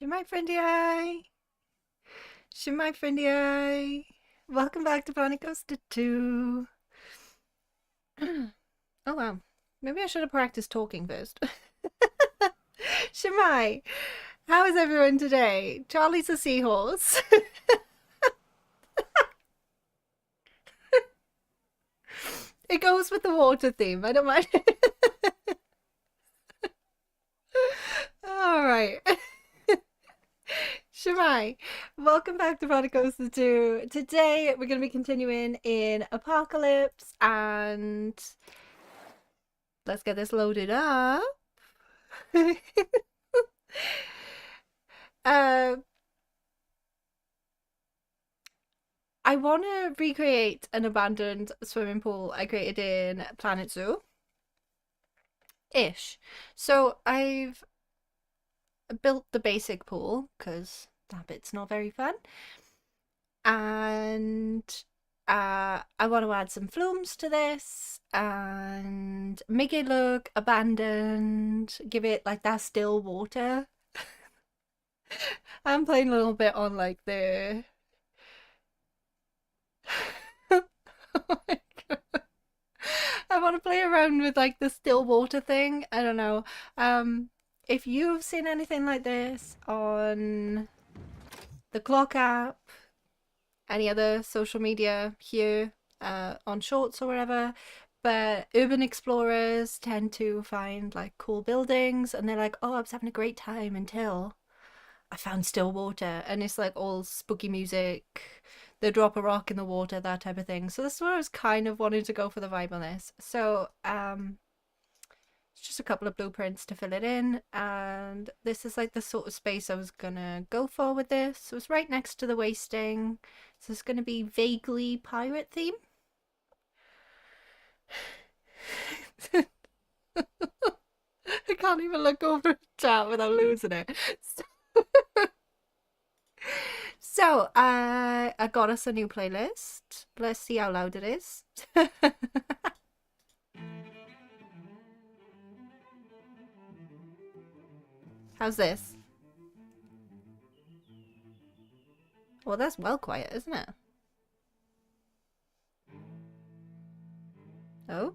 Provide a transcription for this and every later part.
Shemai friendy eye. Shemai friendy eye. Welcome back to Planet Coaster 2. Oh wow. Maybe I should have practiced talking first. Shemai, how is everyone today? Charlie's a seahorse. It goes with the water theme. I don't mind. Alright. Shemai, welcome back to Planet Coaster 2. Today we're going to be continuing in aPARKalypse and let's get this loaded up. uh, I want to recreate an abandoned swimming pool I created in Planet Zoo ish. So I've built the basic pool because that bit's not very fun, and I want to add some flumes to this and make it look abandoned, give it like that still water. I'm playing a little bit on like the oh my God. I want to play around with like the still water thing. I don't know. If you've seen anything like this on the Clock app, any other social media here, on Shorts or wherever, but urban explorers tend to find like cool buildings and they're like, oh, I was having a great time until I found still water, and it's like all spooky music. They drop a rock in the water, that type of thing. So this is what I was kind of wanting to go for the vibe on this. So it's just a couple of blueprints to fill it in, and this is like the sort of space I was gonna go for with this. So it's right next to the wasting. So it's gonna be vaguely pirate theme. I can't even look over the chat without losing it. So I got us a new playlist. Let's see how loud it is. How's this? Well, that's well quiet, isn't it? Oh,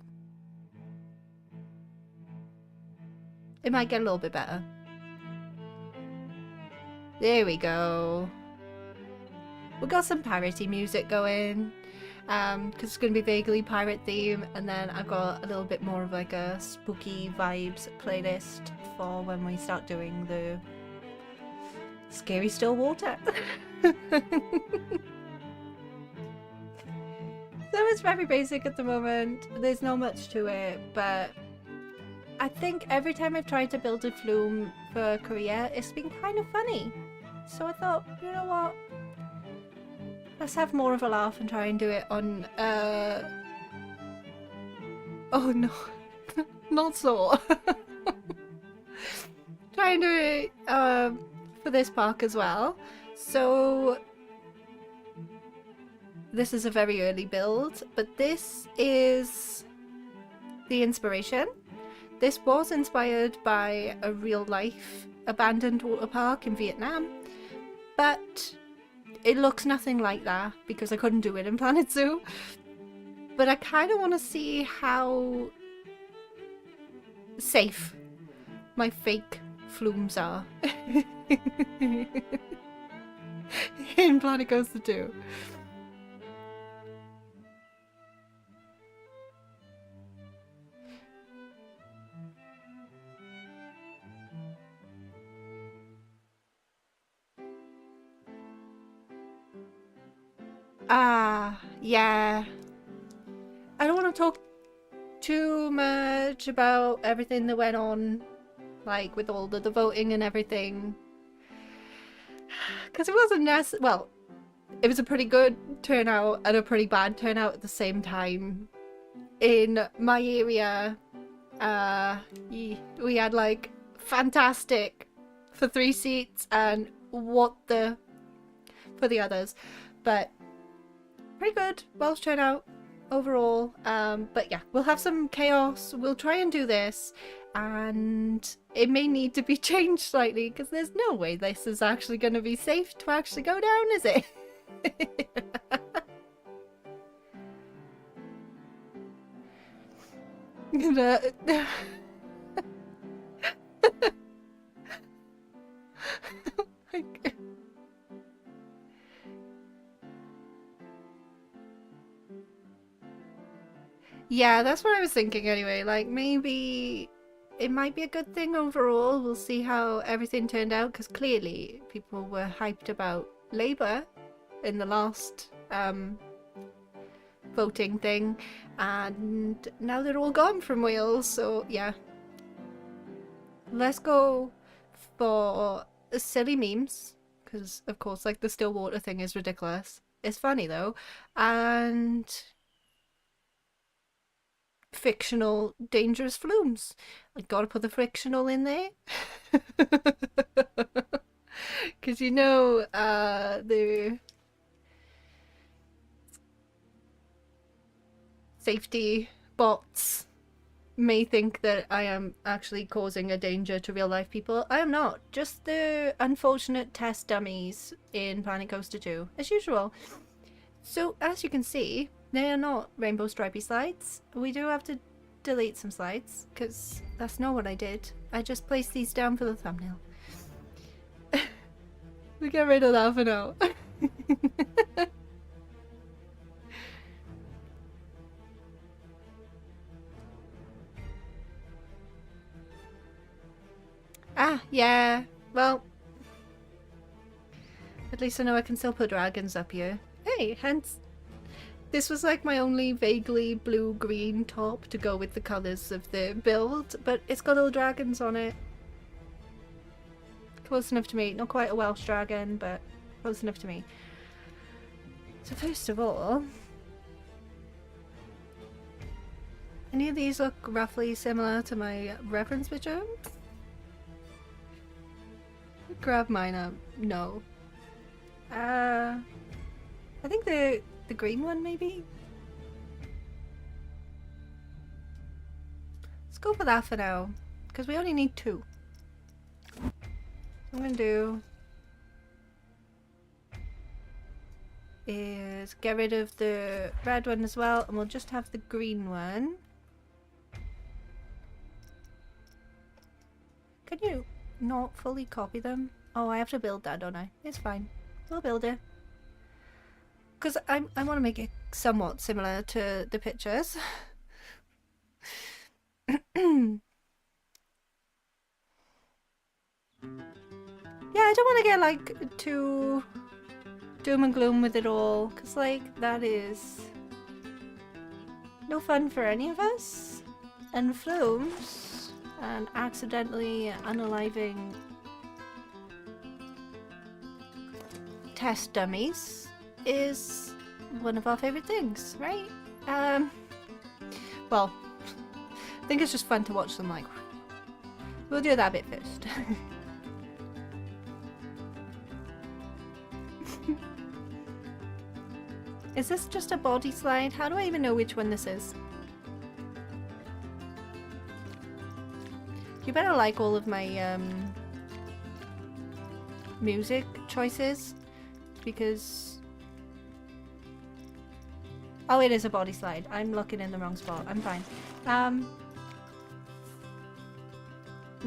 it might get a little bit better. There we go. We got some piratey music going, because it's going to be vaguely pirate theme, and then I've got a little bit more of like a spooky vibes playlist for when we start doing the scary still water. So it's very basic at the moment. There's not much to it, but I think every time I've tried to build a flume for Korea, it's been kind of funny. So I thought, you know what? Let's have more of a laugh and try and do it on, oh no, not so. Try and do it, for this park as well. So this is a very early build, but this is the inspiration. This was inspired by a real life abandoned water park in Vietnam, but it looks nothing like that because I couldn't do it in Planet Zoo. But I kind of want to see how safe my fake flumes are in Planet Coaster 2. Yeah. I don't want to talk too much about everything that went on, like with all the voting and everything, because it wasn't well, it was a pretty good turnout and a pretty bad turnout at the same time. In my area, we had like fantastic for 3 seats and what the for the others, but pretty good Welsh turnout. overall. But yeah, we'll have some chaos. We'll try and do this, and it may need to be changed slightly because there's no way this is actually going to be safe to actually go down, is it? Yeah, that's what I was thinking anyway. Like, maybe it might be a good thing overall. We'll see how everything turned out because clearly people were hyped about Labour in the last voting thing, and now they're all gone from Wales. So yeah, let's go for silly memes because of course, like the Stillwater thing is ridiculous. It's funny though, and fictional dangerous flumes. I gotta put the fictional in there because you know the safety bots may think that I am actually causing a danger to real life people. I am not. Just the unfortunate test dummies in Planet Coaster 2, as usual. So, as you can see, they are not rainbow stripy slides. We do have to delete some slides, because that's not what I did. I just placed these down for the thumbnail. We get rid of that for now. Ah, yeah. Well, at least I know I can still put dragons up here. Hey, hence, this was like my only vaguely blue-green top to go with the colours of the build, but it's got all dragons on it. Close enough to me. Not quite a Welsh dragon, but close enough to me. So first of all, any of these look roughly similar to my reference picture? Grab mine up. No. I think the green one maybe? Let's go for that for now, because we only need 2. What I'm gonna do is get rid of the red one as well, and we'll just have the green one. Can you not fully copy them? Oh, I have to build that, don't I? It's fine. We'll build it. Because I want to make it somewhat similar to the pictures. Yeah, I don't want to get like too doom and gloom with it all, because like that is no fun for any of us. And flumes and accidentally unaliving test dummies is one of our favorite things, right? Well, I think it's just fun to watch them like. We'll do that bit first. Is this just a body slide? How do I even know which one this is? You better like all of my music choices, because oh, it is a body slide. I'm looking in the wrong spot. I'm fine.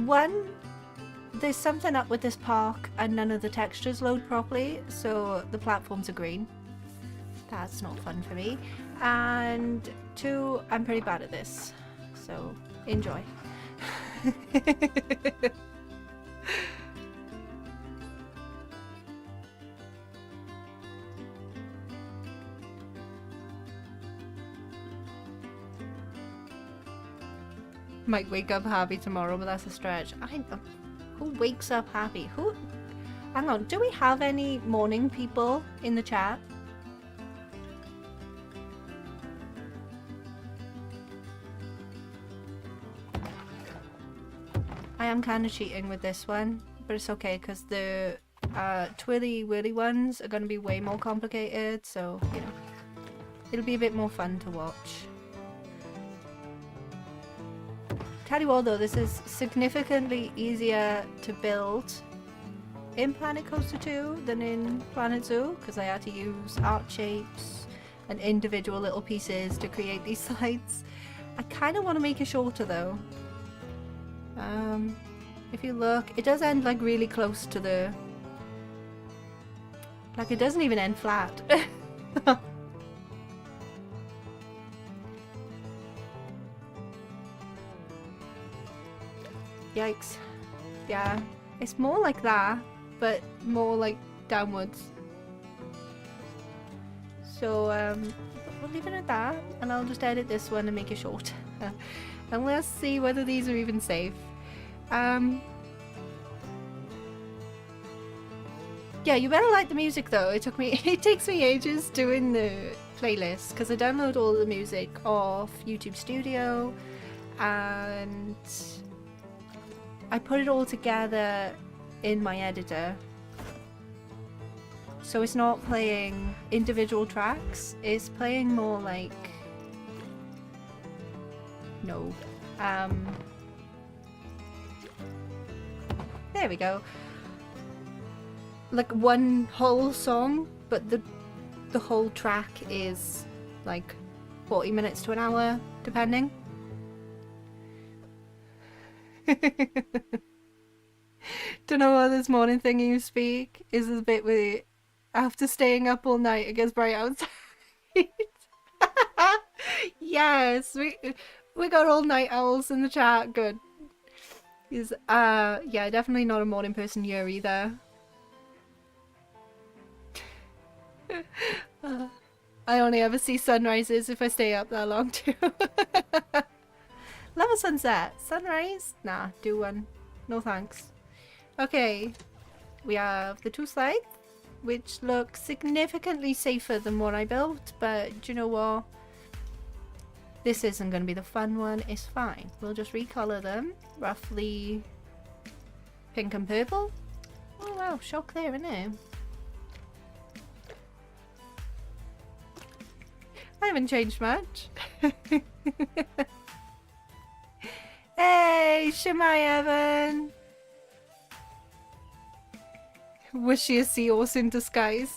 One, there's something up with this park and none of the textures load properly, so the platforms are green. That's not fun for me. And 2, I'm pretty bad at this, so enjoy. Might wake up happy tomorrow, but that's a stretch. Who wakes up happy? Who? Hang on, do we have any morning people in the chat? I am kind of cheating with this one, but it's okay because the twirly whirly ones are going to be way more complicated, so you know. it'll be a bit more fun to watch. Tell you what though, this is significantly easier to build in Planet Coaster 2 than in Planet Zoo, because I had to use art shapes and individual little pieces to create these slides. I kind of want to make it shorter though. If you look, it does end like really close to the... Like it doesn't even end flat. Yikes. Yeah, it's more like that, but more like downwards. So we'll leave it at that, and I'll just edit this one and make it short. And let's see whether these are even safe. Yeah, you better like the music though. It takes me ages doing the playlist because I download all the music off YouTube Studio and I put it all together in my editor. So it's not playing individual tracks, it's playing more like... No. There we go. Like one whole song, but the whole track is like 40 minutes to an hour, depending. Don't know what this morning thingy you speak is the bit where after staying up all night it gets bright outside. Yes, we got all night owls in the chat. Good. Is yeah, definitely not a morning person here either. I only ever see sunrises if I stay up that long too. Love a sunset. Sunrise? Nah, do one. No thanks. Okay, we have the two slides, which look significantly safer than what I built, but do you know what? This isn't going to be the fun one, it's fine. We'll just recolor them, roughly pink and purple. Oh wow, shock there, isn't it? I haven't changed much. Hey, Shemai Evan! Was she a seahorse in disguise?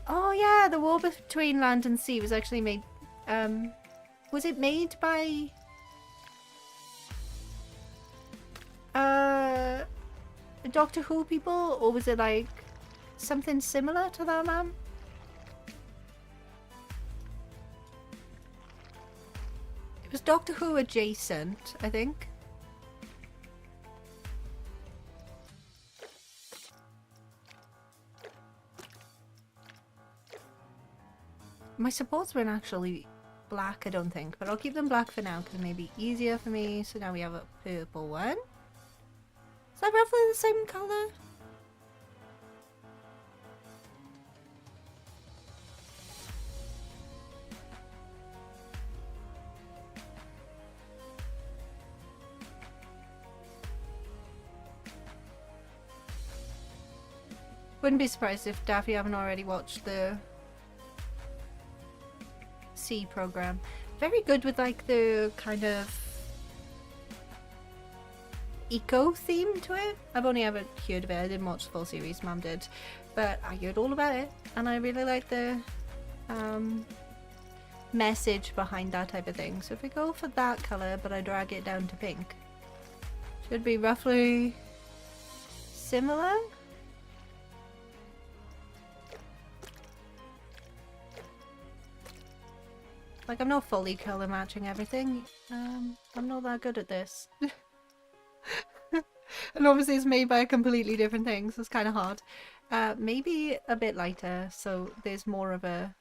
Oh yeah, the war between land and sea was actually made... was it made by... Doctor Who people? Or was it like something similar to that, man? It was Doctor Who adjacent, I think. My supports weren't actually black, I don't think, but I'll keep them black for now because it may be easier for me. So now we have a purple one. Is that roughly the same colour? Wouldn't be surprised if Daffy haven't already watched the C program. Very good with like the kind of eco theme to it. I've only ever heard of it. I didn't watch the full series, Mum did, but I heard all about it and I really like the message behind that type of thing. So if we go for that colour but I drag it down to pink, should be roughly similar. Like, I'm not fully colour matching everything. I'm not that good at this. And obviously it's made by a completely different thing, so it's kind of hard. Maybe a bit lighter, so there's more of a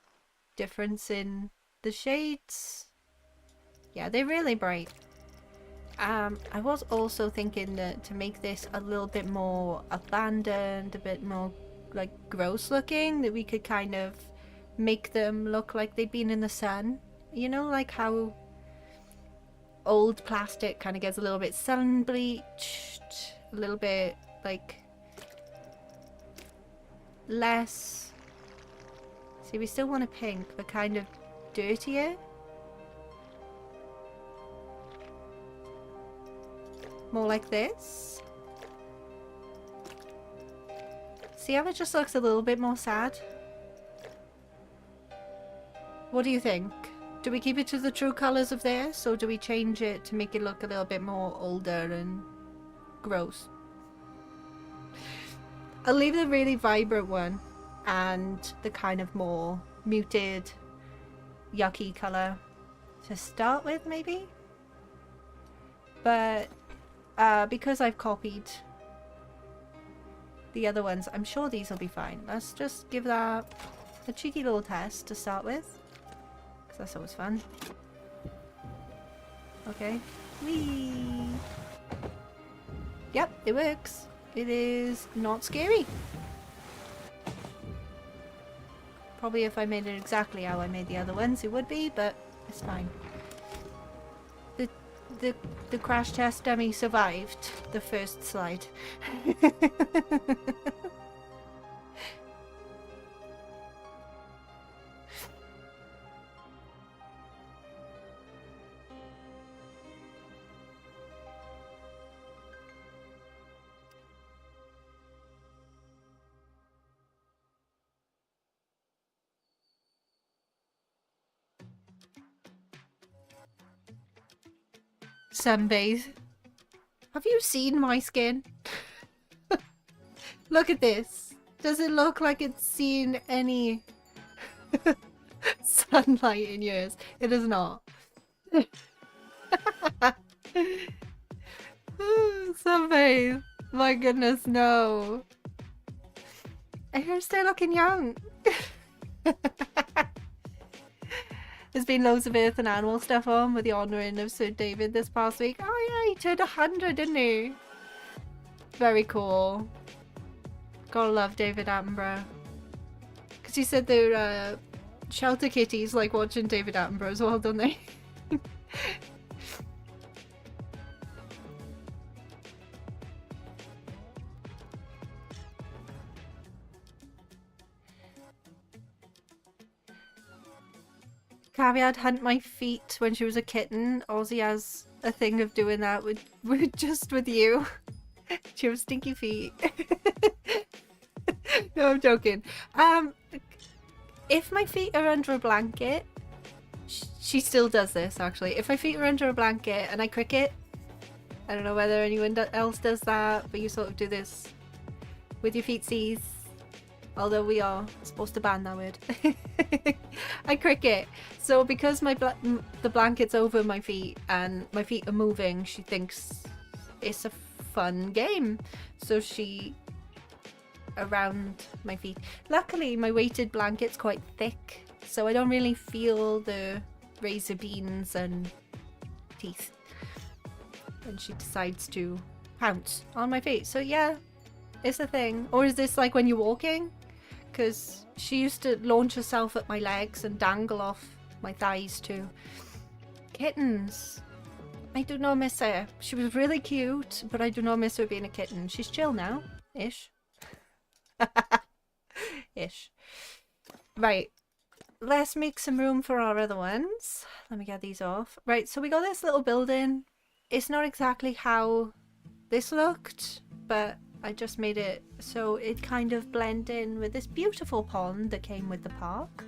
difference in the shades. Yeah, they're really bright. I was also thinking that to make this a little bit more abandoned, a bit more, like, gross looking, that we could kind of make them look like they'd been in the sun. You know, like how old plastic kind of gets a little bit sun bleached, a little bit like less See, we still want a pink, but kind of dirtier. More like this. See how it just looks a little bit more sad? What do you think? Do we keep it to the true colours of this, or do we change it to make it look a little bit more older and gross? I'll leave the really vibrant one and the kind of more muted, yucky colour to start with, maybe? But because I've copied the other ones, I'm sure these will be fine. Let's just give that a cheeky little test to start with, because that's always fun. Okay. Whee! Yep, it works. It is not scary. Probably if I made it exactly how I made the other ones, it would be, but it's fine. The crash test dummy survived the first slide. Sunbathe. Have you seen my skin? Look at this. Does it look like it's seen any sunlight in years? It does not. Sunbathe. My goodness, no. And you're still looking young. There's been loads of earth and animal stuff on with the honouring of Sir David this past week. Oh yeah, he turned 100, didn't he? Very cool. Gotta love David Attenborough. Because he said they're shelter kitties like watching David Attenborough as well, don't they? Caveat, hunt my feet when she was a kitten. Ozzy has a thing of doing that with just with you. She has stinky feet. No, I'm joking. If my feet are under a blanket, she still does this actually. If my feet are under a blanket and I cricket, I don't know whether anyone else does that, but you sort of do this with your feetsies. Although we are supposed to ban that word. I cricket. So because the blanket's over my feet and my feet are moving, she thinks it's a fun game. So she around my feet. Luckily my weighted blanket's quite thick, so I don't really feel the razor beams and teeth. And she decides to pounce on my feet. So yeah, it's a thing. Or is this like when you're walking? Because she used to launch herself at my legs and dangle off my thighs too. Kittens. I do not miss her. She was really cute, but I do not miss her being a kitten. She's chill now. Ish. Ish. Right. Let's make some room for our other ones. Let me get these off. Right, so we got this little building. It's not exactly how this looked, but I just made it so it kind of blend in with this beautiful pond that came with the park.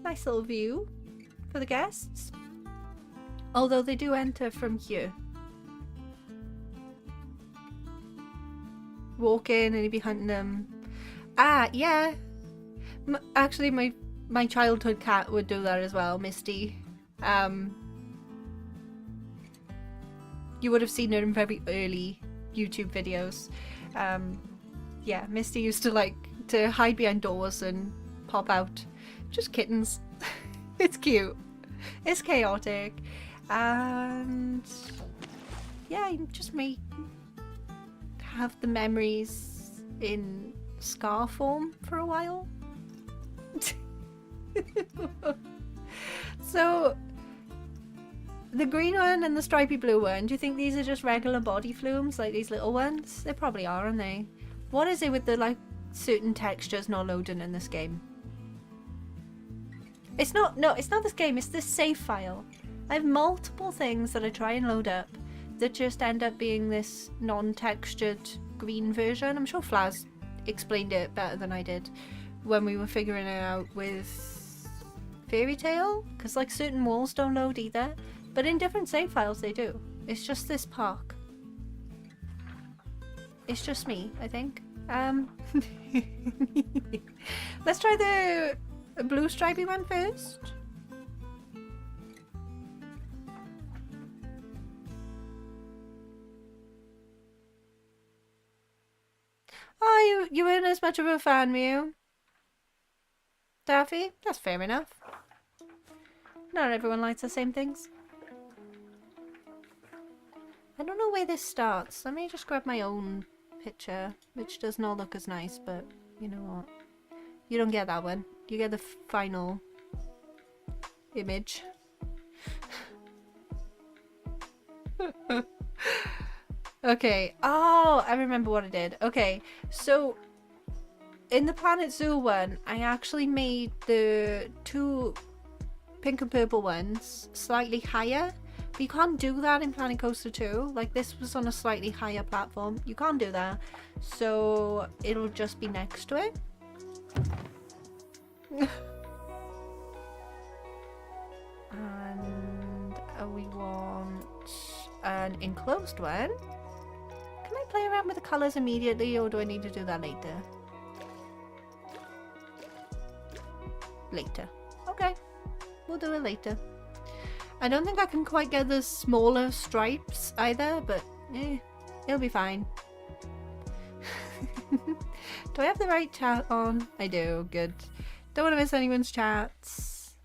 Nice little view for the guests. Although they do enter from here. Walk in and you'd be hunting them. Ah, yeah. Actually, my childhood cat would do that as well, Misty. You would have seen her in very early YouTube videos. Yeah, Misty used to like to hide behind doors and pop out. Just kittens. It's cute. It's chaotic. And yeah, you just may have the memories in scar form for a while. So the green one and the stripy blue one, do you think these are just regular body flumes, like these little ones? They probably are, aren't they? What is it with the like certain textures not loading in this game? It's not, no, it's not this game, it's this save file. I have multiple things that I try and load up that just end up being this non-textured green version. I'm sure Flaz explained it better than I did when we were figuring it out with Fairytale, because like certain walls don't load either, but in different save files they do. It's just this park. It's just me, I think. Let's try the blue stripy one first. Oh, you weren't as much of a fan, Mew. Daffy? That's fair enough. Not everyone likes the same things. I don't know where this starts. Let me just grab my own picture, which does not look as nice, but you know what? You don't get that one. You get the final image. Okay. Oh, I remember what I did. Okay, so in the Planet Zoo one, I actually made the two pink and purple ones slightly higher. But you can't do that in Planet Coaster 2. Like, this was on a slightly higher platform. You can't do that. So it'll just be next to it. And we want an enclosed one. Can I play around with the colours immediately, or do I need to do that later? Later. Okay. We'll do it later. I don't think I can quite get the smaller stripes either, but it'll be fine. Do I have the right chat on? I do. Good. Don't want to miss anyone's chats.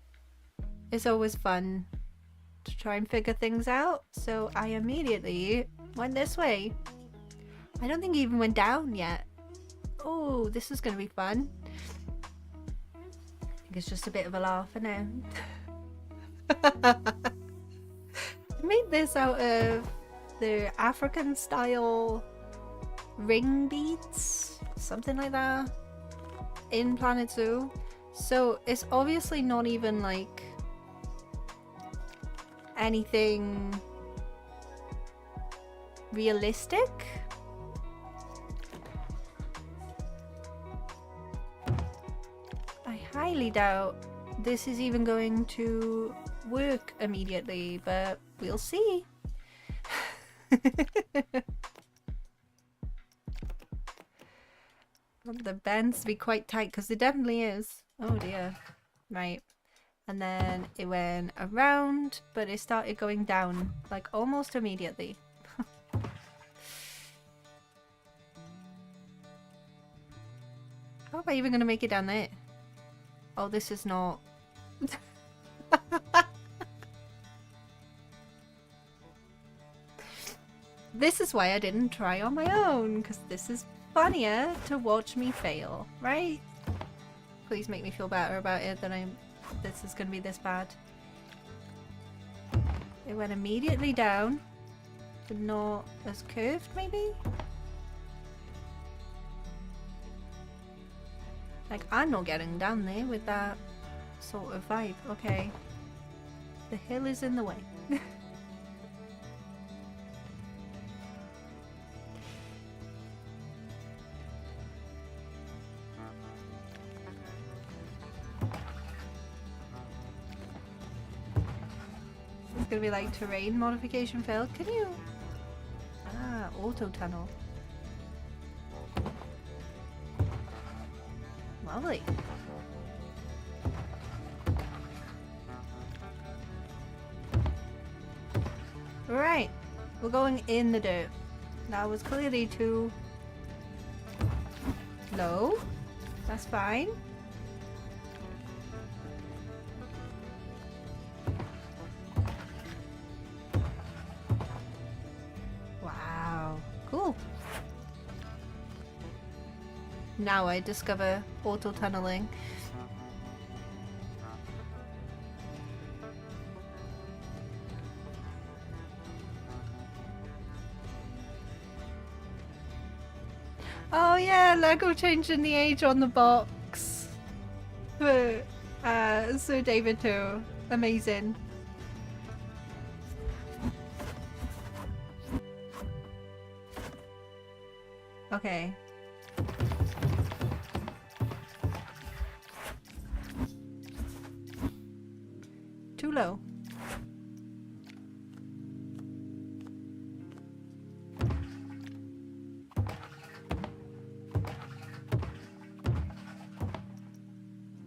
It's always fun to try and figure things out, so I immediately went this way. I don't think he even went down yet. Oh, this is going to be fun. I think it's just a bit of a laugh for now. I made this out of the African style ring beads, something like that, in Planet Zoo. So it's obviously not even like anything realistic. I highly doubt this is even going to work immediately, but we'll see. Want the bands to be quite tight, because there definitely is. Oh dear. Right. And then it went around, but it started going down like almost immediately. How am I even going to make it down there? Oh, this is not... This is why I didn't try on my own, because this is funnier to watch me fail, right? Please make me feel better about it that this is going to be this bad. It went immediately down, but not as curved, maybe? Like, I'm not getting down there with that sort of vibe. Okay. The hill is in the way. It's gonna be like terrain modification failed. Can you... Ah, auto tunnel. Lovely. Right, we're going in the dirt. That was clearly too low. That's fine. Wow, cool. Now I discover auto tunneling. Oh yeah, Lego changing the age on the box. Sir David too. Amazing. Okay. Too low.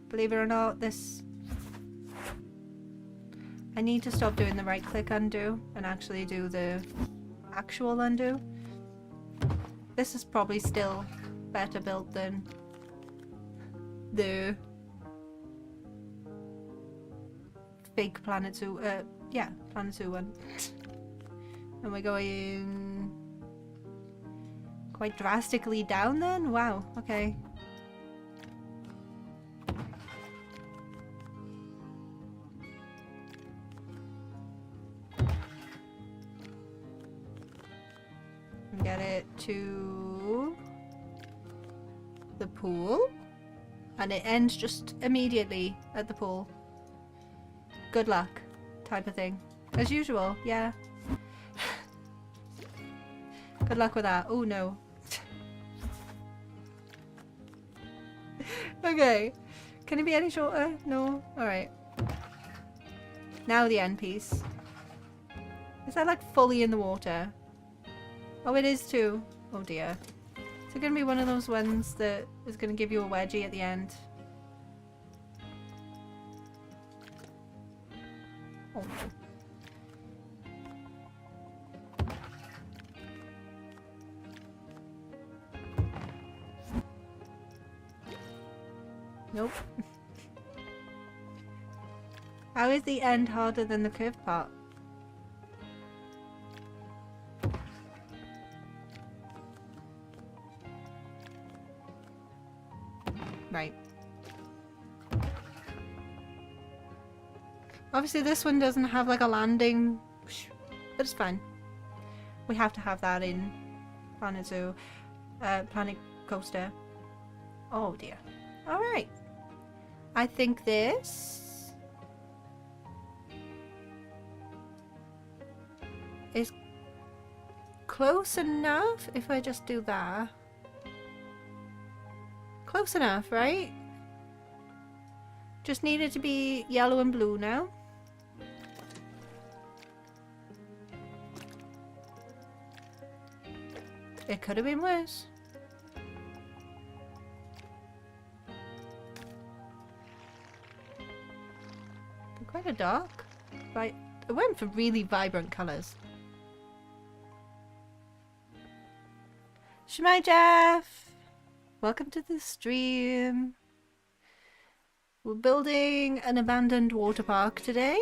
Believe it or not, this... I need to stop doing the right click undo and actually do the actual undo. This is probably still better built than the fake Planet Zoo, yeah, Planet Zoo one. And we're going quite drastically down then? Wow, okay. Get it to the pool, and it ends just immediately at the pool. Good luck, type of thing. As usual, yeah. Good luck with that. Oh no. Okay. Can it be any shorter? No? Alright. Now the end piece. Is that like fully in the water? Oh, it is too. Oh dear. Is it going to be one of those ones that is going to give you a wedgie at the end? Oh. Nope. How is the end harder than the curved part? Right. Obviously this one doesn't have like a landing, but it's fine. We have to have that in Planet Zoo, Planet Coaster. Oh dear. Alright. I think this is close enough if I just do that. Close enough, right? Just needed to be yellow and blue now. It could have been worse. They're quite a dark. Right, I went for really vibrant colours. Shemai Jeff! Welcome to the stream. We're building an abandoned water park today.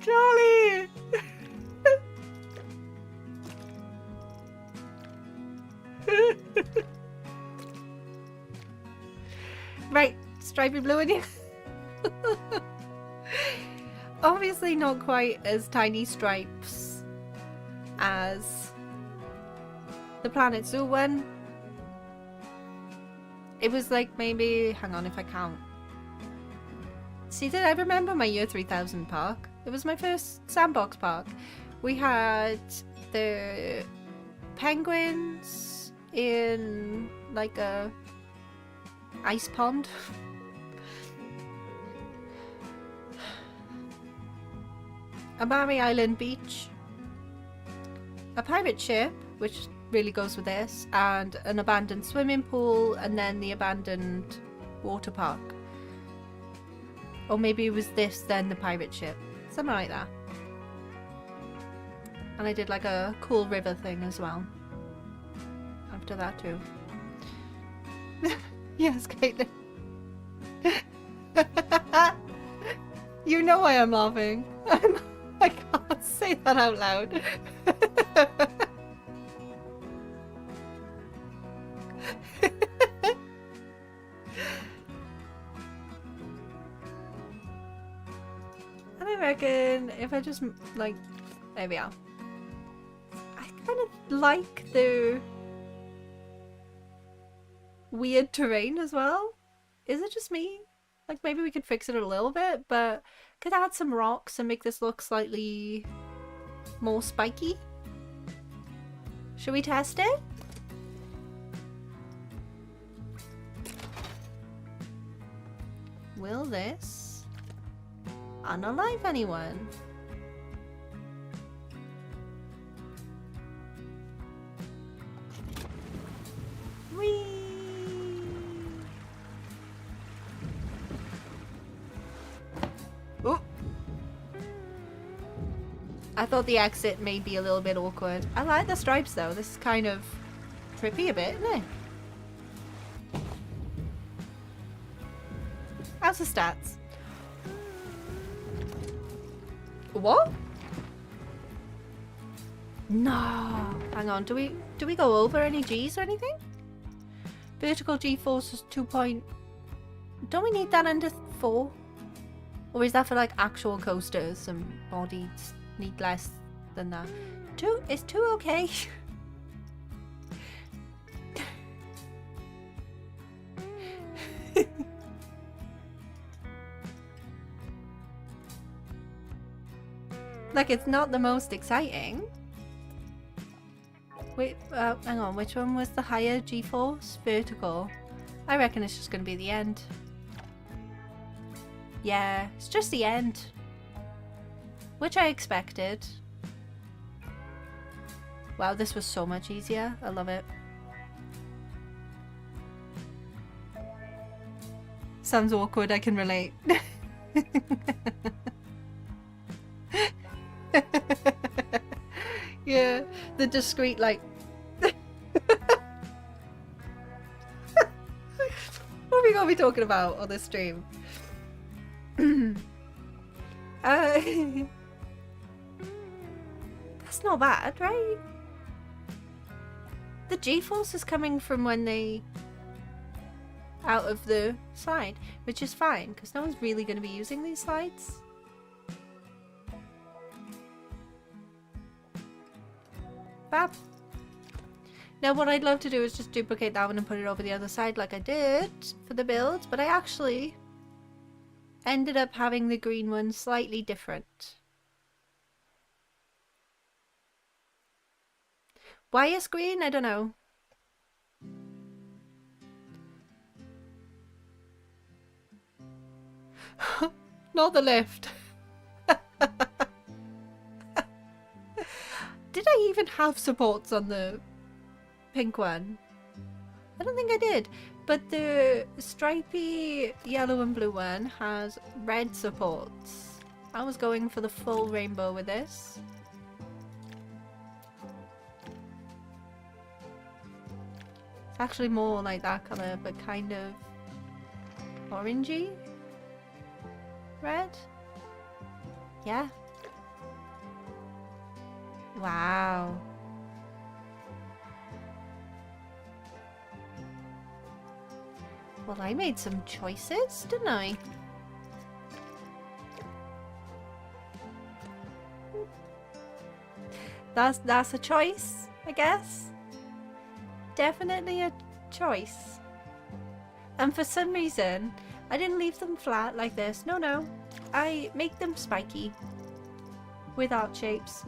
Charlie! Right, stripy blue in you. Obviously not quite as tiny stripes as the Planet Zoo one. It was like maybe, hang on if I count. See, did I remember my year 3000 park? It was my first Sandbox park. We had the penguins in like a ice pond. A Mari Island beach. A pirate ship, which really goes with this, and an abandoned swimming pool, and then the abandoned water park. Or maybe it was this, then the pirate ship. Something like that. And I did like a cool river thing as well. After that too. Yes, Caitlin. You know why I'm laughing. I can't say that out loud. And I reckon if I just, like, there we are. I kind of like the weird terrain as well. Is it just me? Like, maybe we could fix it a little bit, but could add some rocks and make this look slightly more spiky. Should we test it? Will this unalive anyone? Whee! Oh! I thought the exit may be a little bit awkward. I like the stripes though. This is kind of trippy a bit, isn't it? How's the stats? What? No. Hang on. Do we go over any G's or anything? Vertical G-force is 2 point. Don't we need that under 4? Or is that for like actual coasters and bodies need less than that? 2? Is 2 okay? Like, it's not the most exciting. Wait, hang on, which one was the higher G-force? Vertical. I reckon it's just gonna be the end. Yeah, it's just the end. Which I expected. Wow, this was so much easier. I love it. Sounds awkward, I can relate. Yeah, the discreet, like... What are we gonna be talking about on this stream? That's not bad, right? The G-force is coming from when they... out of the slide, which is fine, because no one's really going to be using these slides. Fab. Now what I'd love to do is just duplicate that one and put it over the other side like I did for the build, but I actually ended up having the green one slightly different. Why is green? I don't know. Not the lift. Did I even have supports on the pink one? I don't think I did. But the stripy yellow and blue one has red supports. I was going for the full rainbow with this. It's actually more like that colour, but kind of orangey red. Yeah. Wow. Well, I made some choices, didn't I? That's a choice, I guess. Definitely a choice. And for some reason, I didn't leave them flat like this. No, no. I make them spiky with art shapes.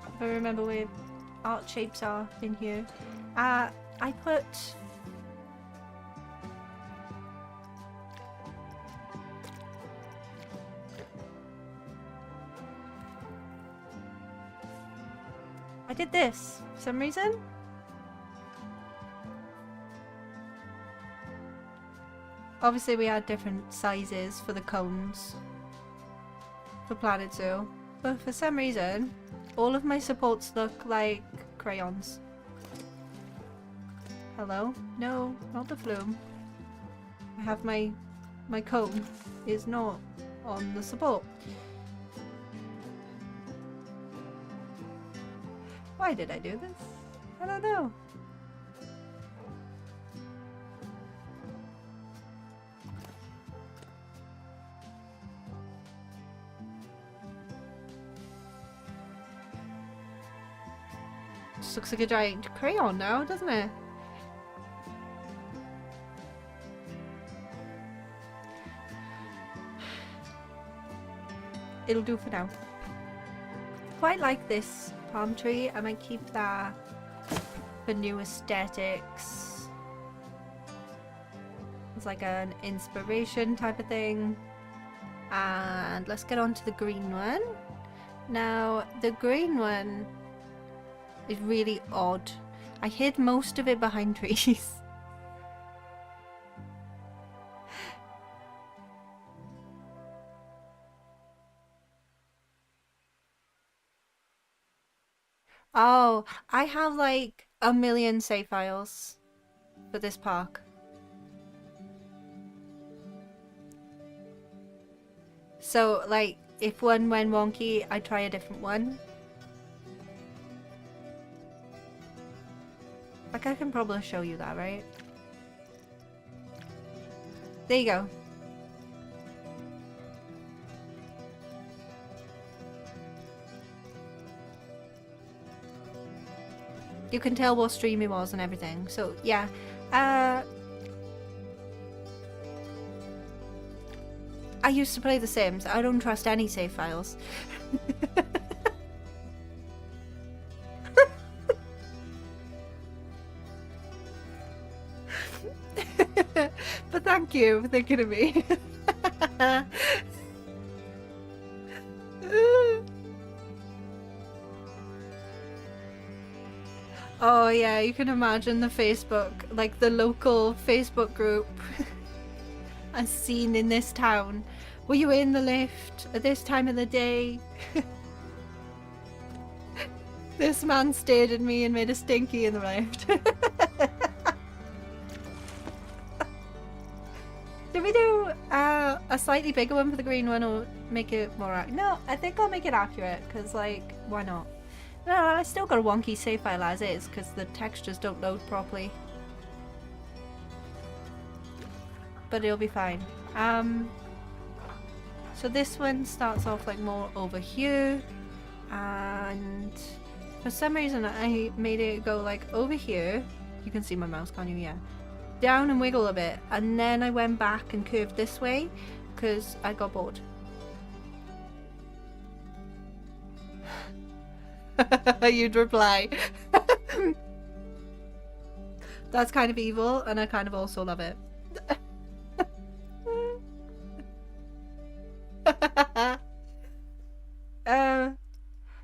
If I remember where art shapes are in here. I put... I did this for some reason. Obviously we had different sizes for the cones for Planet Zoo, but for some reason all of my supports look like crayons. Hello? No, not the flume. I have my cone is not on the support. Why did I do this? I don't know. Just looks like a giant crayon now, doesn't it? It'll do for now. Quite like this palm tree. I might keep that for new aesthetics. It's like an inspiration type of thing. And let's get on to the green one. Now, the green one is really odd. I hid most of it behind trees. Oh, I have like a million save files for this park. So, like, if one went wonky, I try a different one. Like, I can probably show you that, right? There you go. You can tell what stream it was and everything. So, yeah. I used to play The Sims. I don't trust any save files. But thank you for thinking of me. Oh yeah, you can imagine the Facebook, like the local Facebook group. As seen in this town. Were you in the lift at this time of the day? This man stared at me and made a stinky in the lift. Did we do a slightly bigger one for the green one or make it more accurate? No, I think I'll make it accurate because, like, why not? No, I still got a wonky save file as is because the textures don't load properly. But it'll be fine. So this one starts off like more over here, and for some reason I made it go like over here. You can see my mouse, can't you? Yeah. Down and wiggle a bit, and then I went back and curved this way because I got bored. You'd reply. That's kind of evil, and I kind of also love it.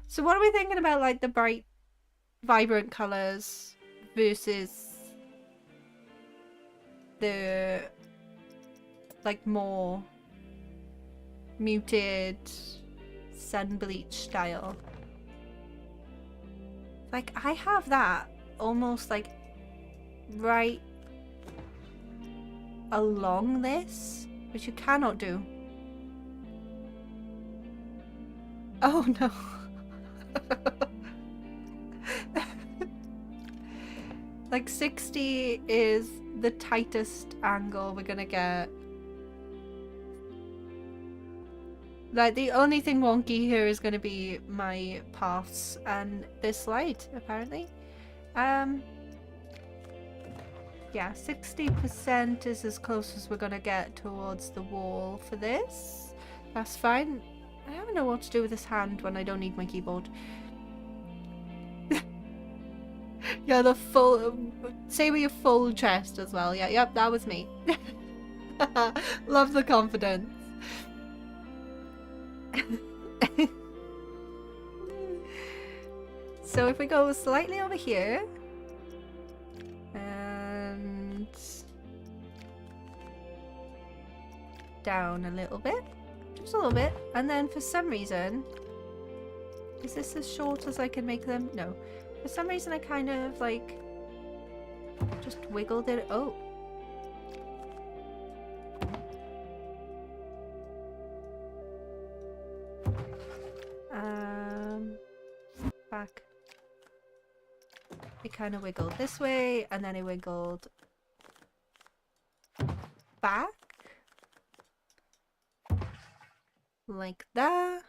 So what are we thinking about, like, the bright, vibrant colours versus the, like, more muted sun bleach style? Like, I have that almost, like, right along this, which you cannot do. Oh no. Like 60 is the tightest angle we're gonna get. Like the only thing wonky here is gonna be my paths and this light, apparently. Yeah, 60% is as close as we're gonna get towards the wall for this. That's fine. I don't know what to do with this hand when I don't need my keyboard. Yeah, the full... Say with your full chest as well. Yeah, yep, that was me. Love the confidence. So if we go slightly over here... And... down a little bit. Just a little bit, and then for some reason, is this as short as I can make them? No. For some reason I kind of like just wiggled it. Oh. Back. it kind of wiggled this way and then it wiggled back like that,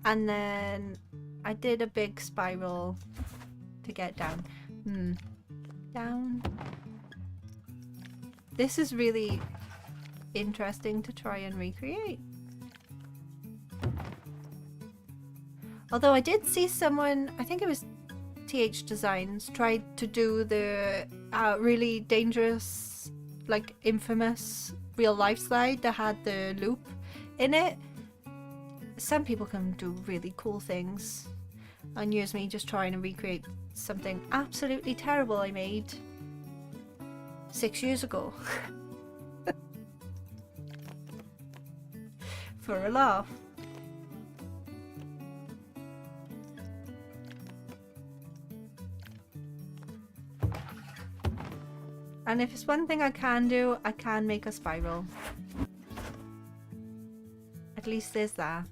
and then I did a big spiral to get down. Down. This is really interesting to try and recreate. Although I did see someone, I think it was TH Designs, tried to do the really dangerous, like infamous real life slide that had the loop in it. Some people can do really cool things, and here's me just trying to recreate something absolutely terrible I made 6 years ago for a laugh. And if it's one thing I can do, I can make a spiral. At least there's that.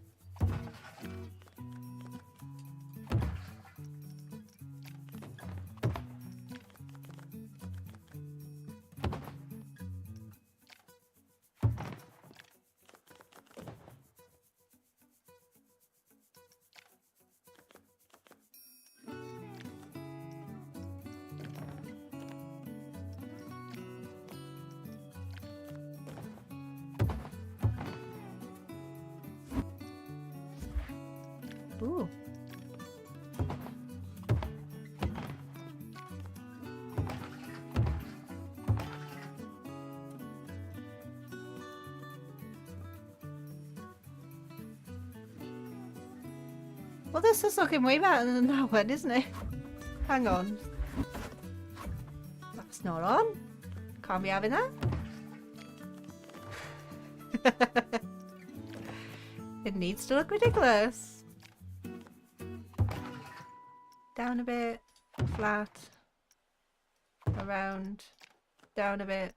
Ooh. Well, this is looking way better than that one, isn't it? Hang on. That's not on. Can't be having that. It needs to look ridiculous. Down a bit, flat, around, down a bit,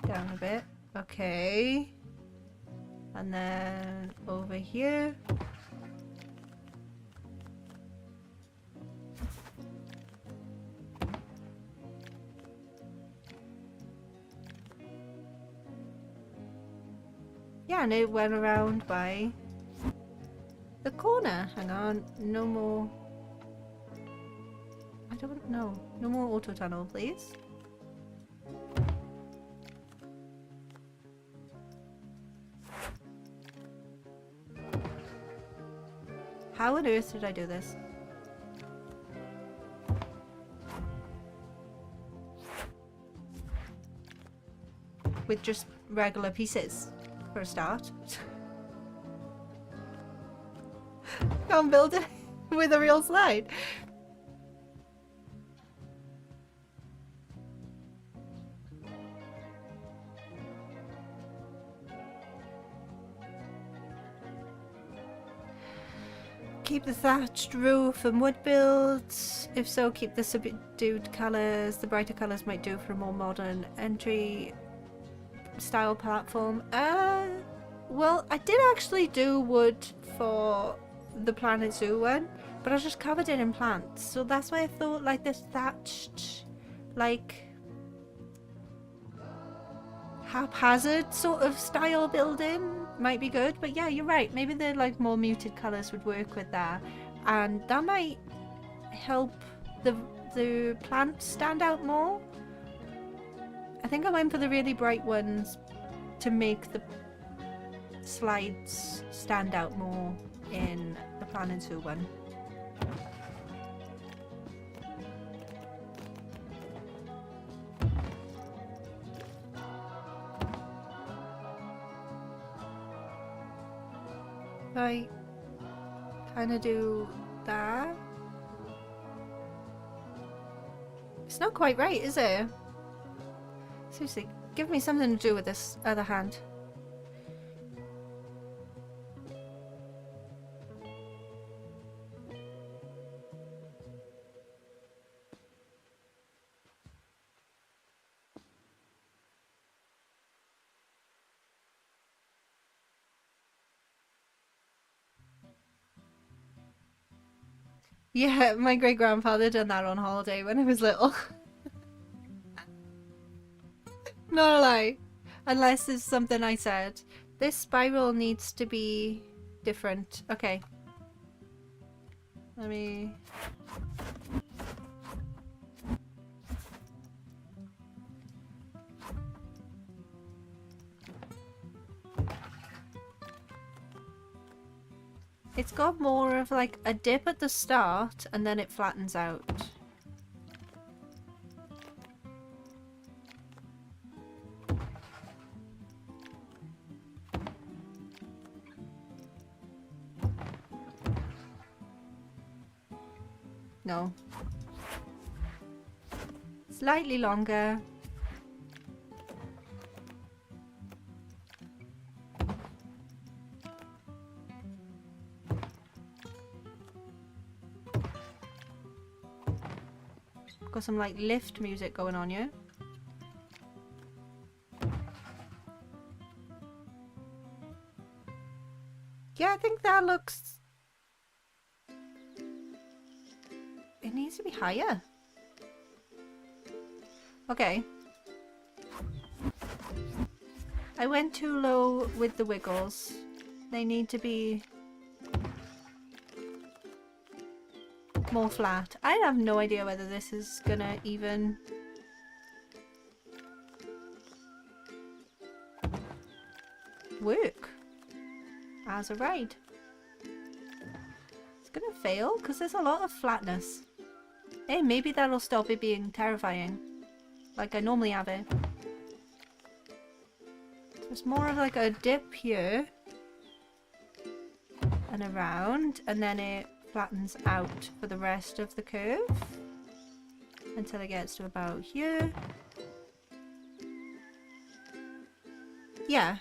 down a bit, okay, and then over here, yeah, and it went around by the corner. Hang on, no more. I don't know. No more auto tunnel, please. How on earth did I do this? With just regular pieces for a start. Can't build it with a real slide. Keep the thatched roof and wood builds. If so, keep the subdued colours. The brighter colours might do for a more modern entry style platform. Well, I did actually do wood for the Planet Zoo one, but I just covered it in plants, so that's why I thought like this thatched, like haphazard sort of style building might be good. But yeah, you're right, maybe the like more muted colours would work with that, and that might help the plants stand out more. I think I went for the really bright ones to make the slides stand out more in the Planet Zoo one. I kind of do that. It's not quite right, is it? Seriously, give me something to do with this other hand. Yeah, my great grandfather done that on holiday when I was little. Not a lie. Unless it's something I said. This spiral needs to be different. Okay. Let me... It's got more of like a dip at the start and then it flattens out. No. Slightly longer. Got some like lift music going on here. Yeah, I think that looks... It needs to be higher. Okay. I went too low with the wiggles. They need to be more flat. I have no idea whether this is gonna even work as a ride. It's gonna fail because there's a lot of flatness. Hey, maybe that'll stop it being terrifying like I normally have it. So it's more of like a dip here and around, and then it flattens out for the rest of the curve until it gets to about here. Yeah.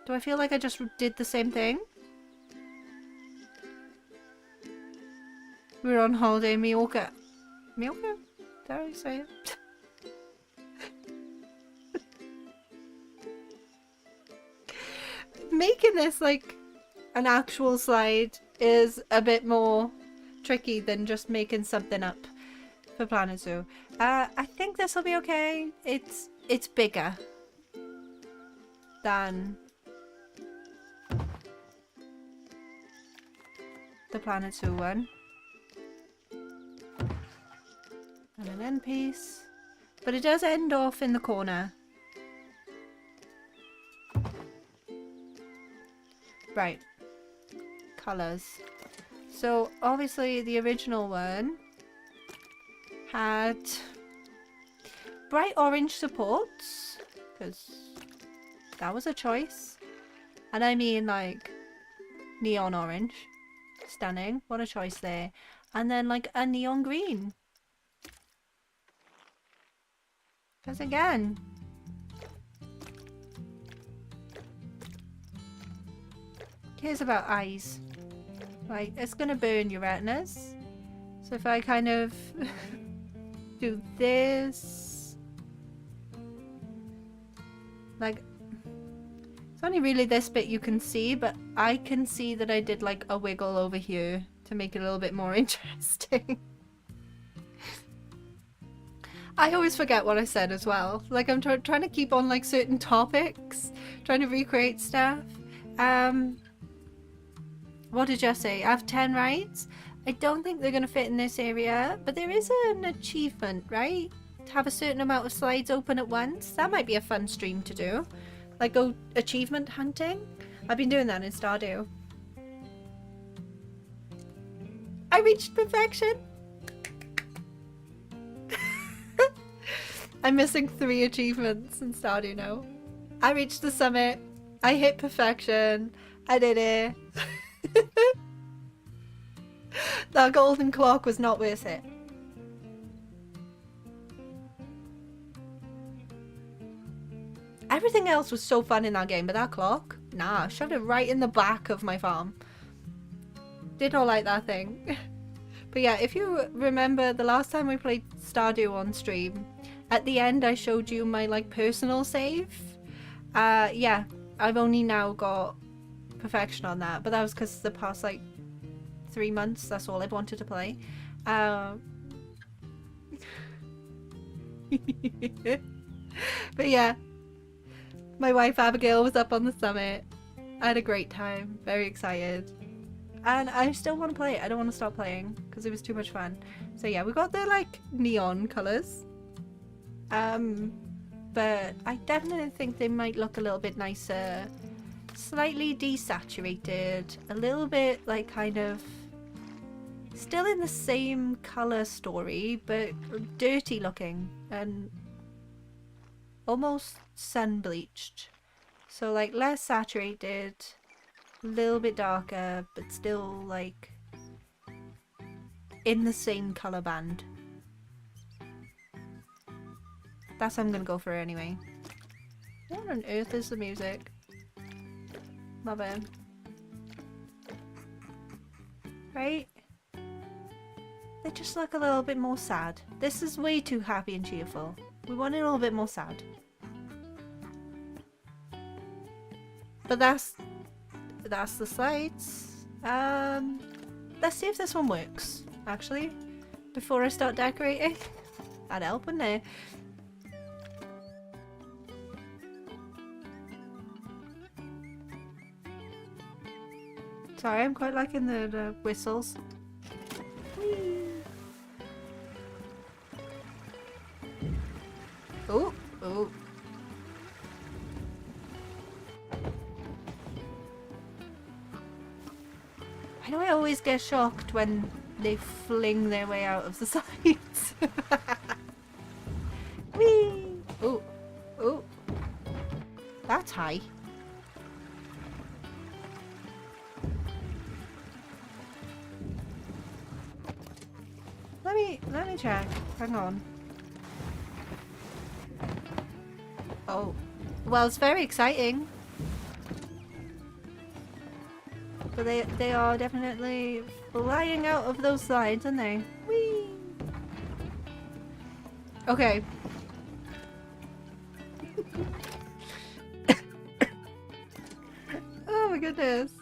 Do I feel like I just did the same thing? We were on holiday in Mallorca. Mallorca? Did I say it? Making this like an actual slide is a bit more tricky than just making something up for Planet Zoo. I think this will be okay. It's bigger than the Planet Zoo one. And an end piece. But it does end off in the corner. Right. Colours. So obviously the original one had bright orange supports, because that was a choice. And I mean like neon orange. Stunning. What a choice there. And then like a neon green. Because again, here's about eyes. Like, it's gonna burn your retinas. So if I kind of do this, like, it's only really this bit you can see, but I can see that I did like a wiggle over here to make it a little bit more interesting. I always forget what I said as well. Like, I'm trying to keep on like certain topics, trying to recreate stuff. What did you say? I have 10 rides. I don't think they're going to fit in this area, but there is an achievement, right? To have a certain amount of slides open at once. That might be a fun stream to do. Like, go achievement hunting. I've been doing that in Stardew. I reached perfection. I'm missing 3 achievements in Stardew now. I reached the summit. I hit perfection. I did it. That golden clock was not worth it. Everything else was so fun in that game, but that clock? Nah, I shoved it right in the back of my farm. Did not like that thing. But yeah, if you remember the last time we played Stardew on stream, at the end I showed you my like personal save. Yeah, I've only now got perfection on that, but that was because the past like 3 months, that's all I've wanted to play. But yeah, my wife Abigail was up on the summit. I had a great time, very excited. And I still want to play it. I don't want to stop playing because it was too much fun. So yeah, we got the like neon colours. But I definitely think they might look a little bit nicer. Slightly desaturated, a little bit like kind of still in the same colour story, but dirty looking and almost sun bleached. So like less saturated, a little bit darker, but still like in the same colour band. That's what I'm gonna go for anyway. What on earth is the music? Love it. Right? They just look a little bit more sad. This is way too happy and cheerful. We want it a little bit more sad. But that's the slides. Let's see if this one works, actually. Before I start decorating. That'd help, wouldn't it? Sorry, I'm quite liking the whistles. Whee! Oh, oh. I know I always get shocked when they fling their way out of the sides. Whee! Oh, oh. That's high. Let me check. Hang on. Oh. Well, it's very exciting. But they are definitely flying out of those slides, aren't they? Whee! Okay. Oh my goodness.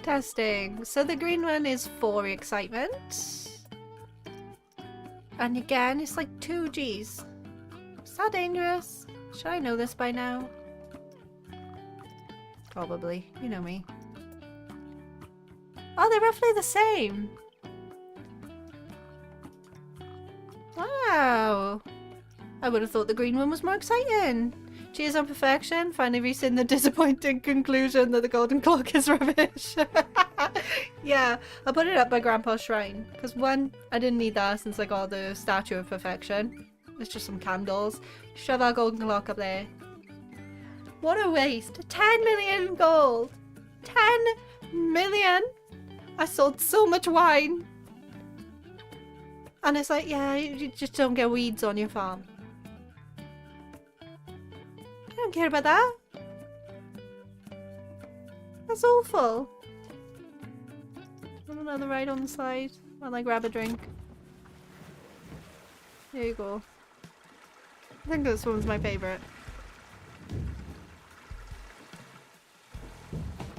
Testing. So the green one is for excitement. And again, it's like 2 Gs. Is that dangerous? Should I know this by now? Probably. You know me. Oh, they're roughly the same. Wow. I would have thought the green one was more exciting. Cheers on perfection. Finally reaching the disappointing conclusion that the golden clock is rubbish. Yeah, I'll put it up by Grandpa's shrine. Because one, I didn't need that since I got the statue of perfection. It's just some candles. Shove our golden clock up there. What a waste. 10 million gold. 10 million. I sold so much wine. And it's like, yeah, you just don't get weeds on your farm. I don't care about that. That's awful. Want another ride on the side while I grab a drink? There you go. I think this one's my favourite.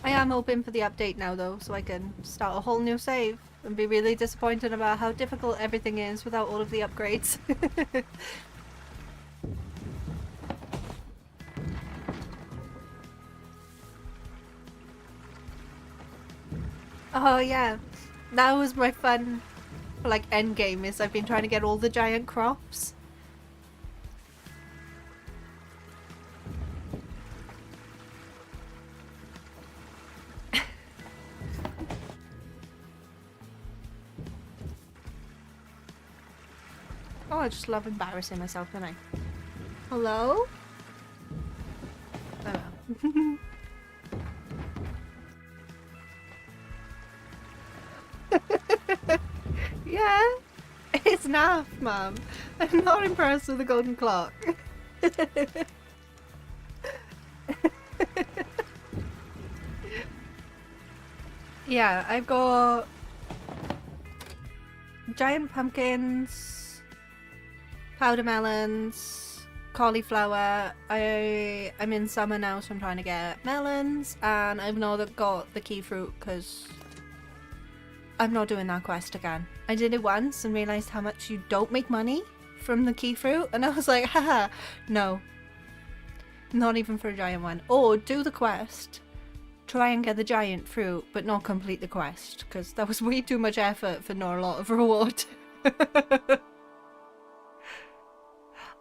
I am hoping for the update now though, so I can start a whole new save and be really disappointed about how difficult everything is without all of the upgrades. Oh yeah, that was my fun for like endgame, is I've been trying to get all the giant crops. Oh, I just love embarrassing myself, don't I? Hello? Oh. Yeah, it's naff, Mum. I'm not impressed with the golden clock. Yeah, I've got giant pumpkins, powder melons, cauliflower. I'm in summer now, so I'm trying to get melons, and I've not got the key fruit because I'm not doing that quest again. I did it once and realised how much you don't make money from the key fruit, and I was like, haha, no. Not even for a giant one. Or do the quest, try and get the giant fruit, but not complete the quest, because that was way too much effort for not a lot of reward.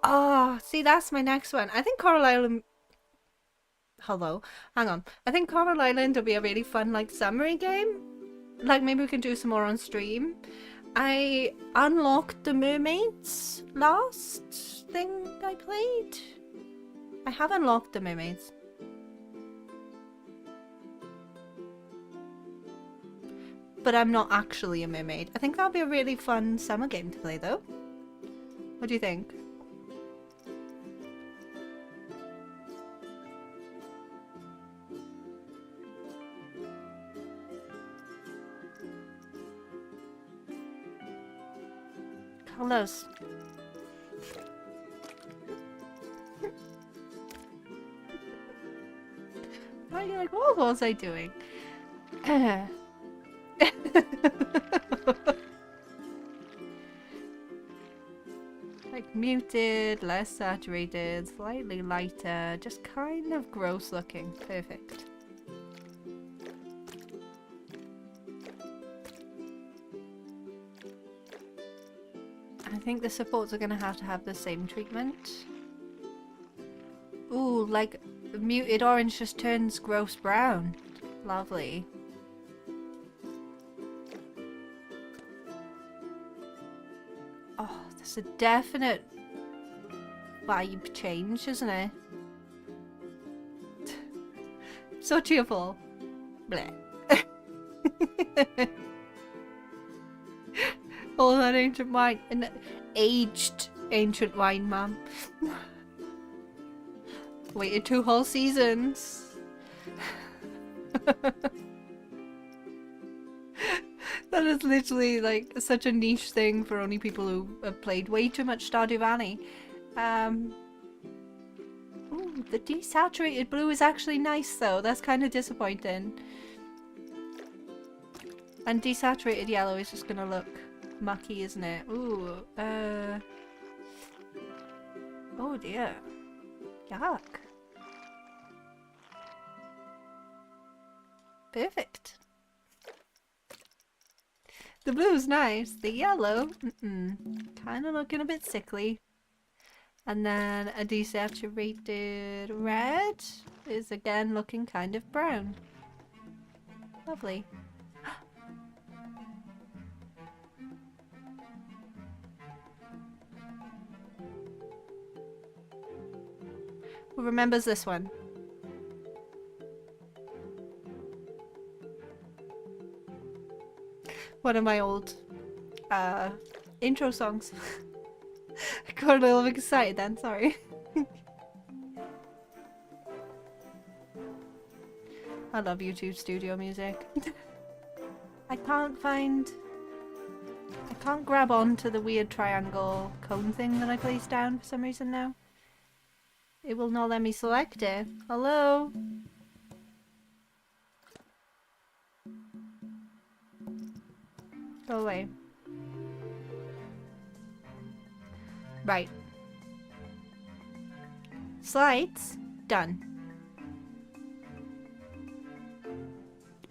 Oh, see, that's my next one. I think Coral Island... Hello? Hang on. I think Coral Island will be a really fun, like, summary game. Like, maybe we can do some more on stream. I unlocked the mermaids last thing I played. I have unlocked the mermaids. But I'm not actually a mermaid. I think that'll be a really fun summer game to play, though. What do you think? Colours. Are you like, what was I doing? Like muted, less saturated, slightly lighter, just kind of gross looking. Perfect. I think the supports are going to have the same treatment. Ooh, like the muted orange just turns gross brown. Lovely. Oh, there's a definite vibe change, isn't it? So cheerful. Bleh. All that ancient wine. And aged ancient wine, ma'am. Waited 2 whole seasons. That is literally like such a niche thing for only people who have played way too much Stardew Valley. Ooh, the desaturated blue is actually nice though. That's kind of disappointing. And desaturated yellow is just gonna look mucky, isn't it? Ooh, oh dear. Yuck. Perfect. The blue's nice. The yellow, kind of looking a bit sickly. And then a desaturated red is again looking kind of brown. Lovely. Who remembers this one? One of my old intro songs. I got a little excited then, sorry. I love YouTube studio music. I can't grab onto the weird triangle cone thing that I placed down for some reason now. It will not let me select it. Hello? Go away. Right. Slides. Done.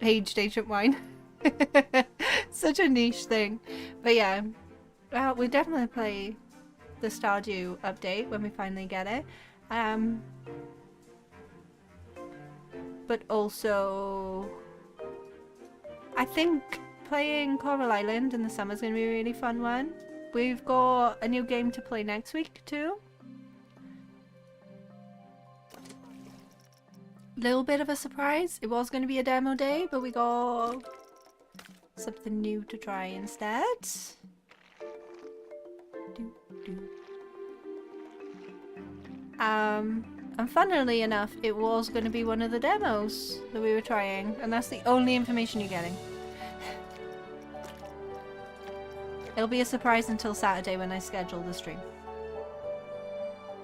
Aged ancient wine. Such a niche thing. But yeah. We'll definitely play the Stardew update when we finally get it. But also... I think playing Coral Island in the summer is going to be a really fun one. We've got a new game to play next week too. Little bit of a surprise. It was going to be a demo day, but we got something new to try instead. And funnily enough, it was going to be one of the demos that we were trying, and that's the only information you're getting. It'll be a surprise until Saturday when I schedule the stream.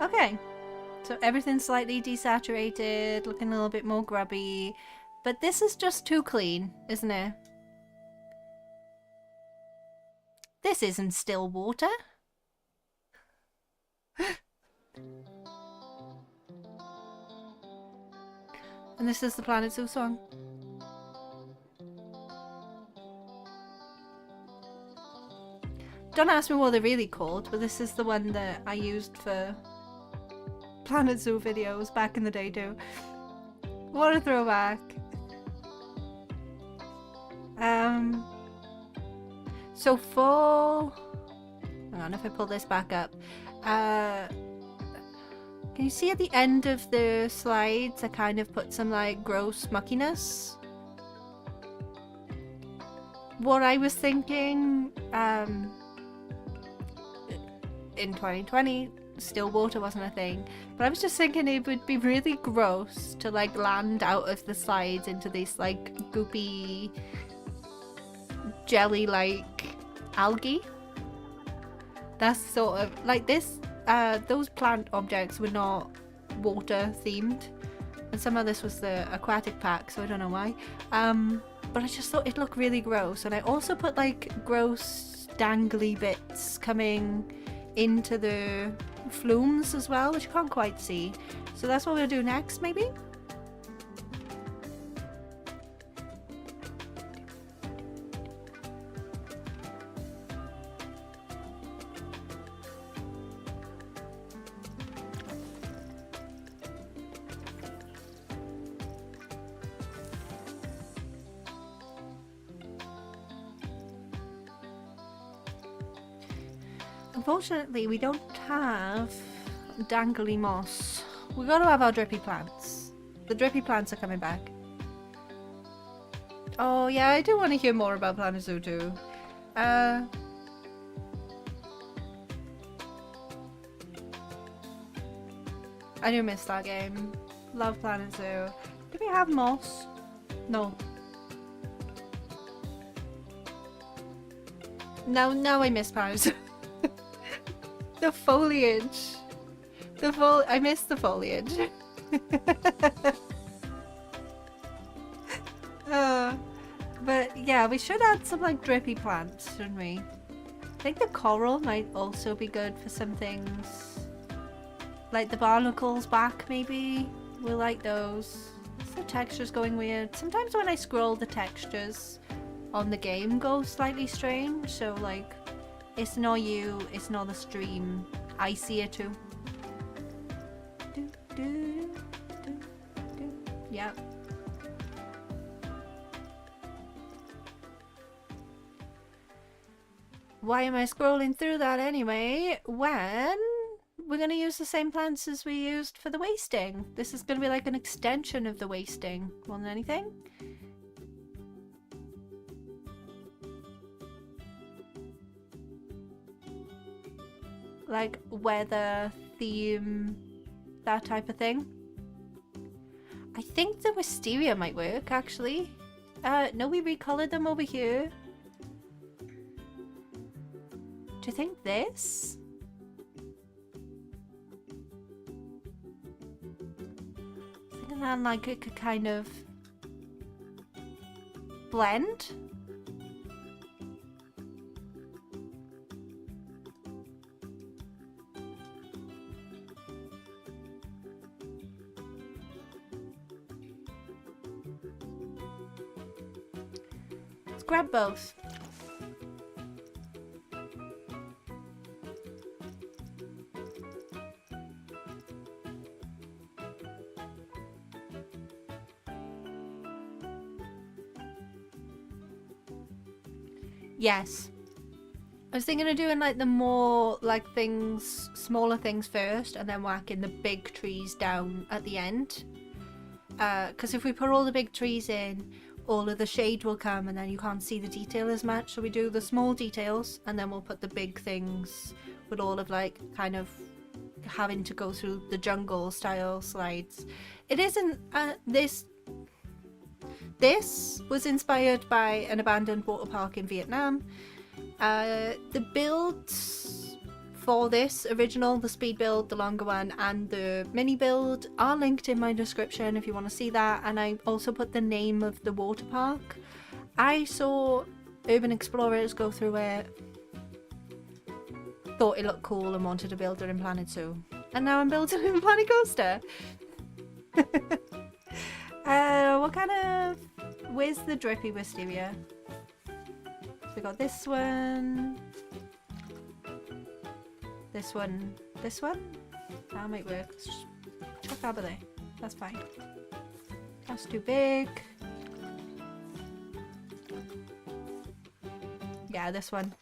Okay, so everything's slightly desaturated, looking a little bit more grubby, but this is just too clean, isn't it? This isn't still water. And this is the Planet Zoo song. Don't ask me what they're really called, but this is the one that I used for Planet Zoo videos back in the day too. What a throwback. So for... hang on, if I pull this back up. Can you see at the end of the slides I kind of put some like gross muckiness? What I was thinking, in 2020, still water wasn't a thing, but I was just thinking it would be really gross to like land out of the slides into this like goopy jelly like algae. That's sort of like this. Those plant objects were not water themed, and some of this was the aquatic pack, so I don't know why. But I just thought it looked really gross, and I also put like gross dangly bits coming into the flumes as well, which you can't quite see. So that's what we'll do next, maybe? Unfortunately, we don't have dangly moss. We gotta have our drippy plants. The drippy plants are coming back. Oh yeah, I do want to hear more about Planet Zoo too. I do miss that game. Love Planet Zoo. Do we have moss? No. Now I miss Planet Zoo. The foliage. I miss the foliage. But yeah, we should add some like drippy plants, shouldn't we? I think the coral might also be good for some things. Like the barnacles back, maybe. We'll like those. The texture's going weird. Sometimes when I scroll, the textures on the game go slightly strange, so like it's not you, it's not the stream. I see it too. Yeah. Why am I scrolling through that anyway when we're going to use the same plants as we used for the wasting? This is going to be like an extension of the wasting more than anything. Like weather, theme, that type of thing. I think the wisteria might work actually. No, we recolored them over here. Do you think this? Thinking that like it could kind of blend. Let's grab both. Yes. I was thinking of doing like the more like things, smaller things first and then whacking the big trees down at the end. Because if we put all the big trees in, all of the shade will come and then you can't see the detail as much. So we do the small details and then we'll put the big things with all of like kind of having to go through the jungle style slides. It isn't this was inspired by an abandoned water park in Vietnam. The builds for this original, the speed build, the longer one, and the mini build are linked in my description if you want to see that, and I also put the name of the water park. I saw urban explorers go through it, thought it looked cool and wanted to build it in Planet Zoo, and now I'm building it in Planet Coaster. What kind of... Where's the drippy wisteria? So we got this one. This one. This one? That might work. Let's just chuck out of there. That's fine. That's too big. Yeah, this one.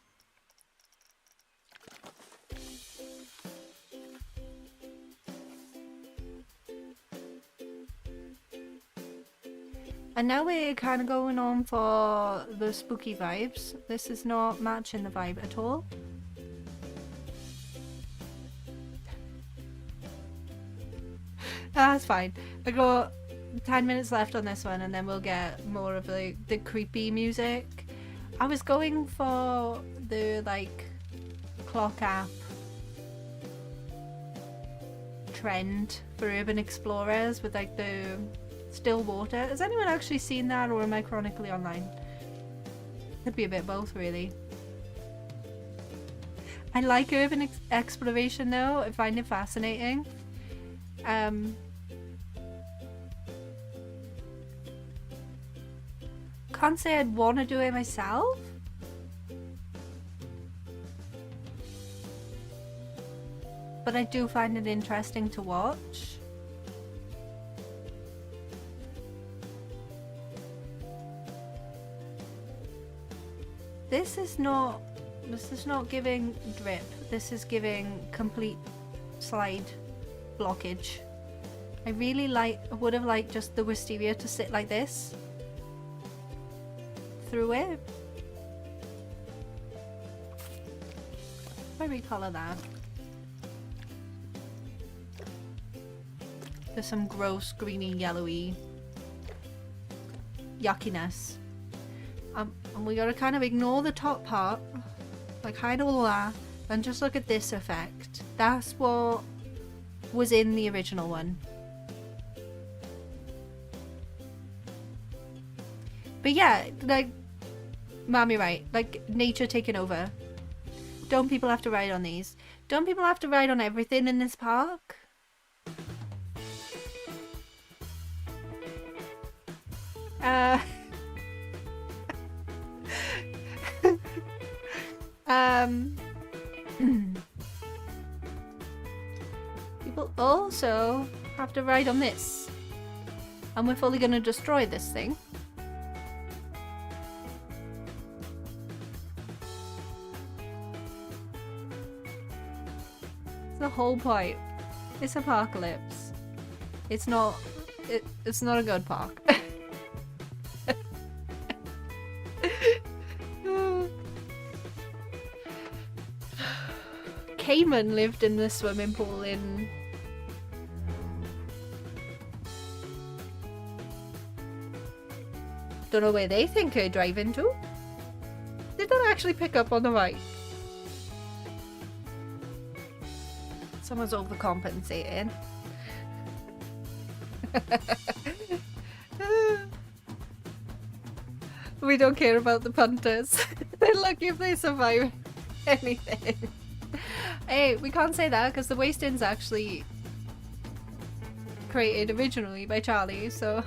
And now we're kind of going on for the spooky vibes. This is not matching the vibe at all. That's fine. I got 10 minutes left on this one and then we'll get more of the creepy music. I was going for the like clock app trend for urban explorers with like the still water. Has anyone actually seen that, or am I chronically online? Could be a bit both, really. I like urban exploration though. I find it fascinating. Can't say I'd want to do it myself. But I do find it interesting to watch. This is not giving drip. This is giving complete slide blockage. I really would have liked just the wisteria to sit like this through it. If I recolor that. There's some gross greeny yellowy yuckiness. And we gotta kind of ignore the top part, like hide all that, and just look at this effect. That's what was in the original one. But yeah, like, Mom, you're right. Like, nature taking over. Don't people have to ride on these? Don't people have to ride on everything in this park? People also have to ride on this. And we're fully gonna destroy this thing. It's the whole point. It's aPARKalypse. It's not a good park. Cayman lived in the swimming pool in... Don't know where they think they're driving to. Did that actually pick up on the right? Someone's overcompensating. We don't care about the punters. They're lucky if they survive anything. Hey, we can't say that because the waste in's actually created originally by Charlie, so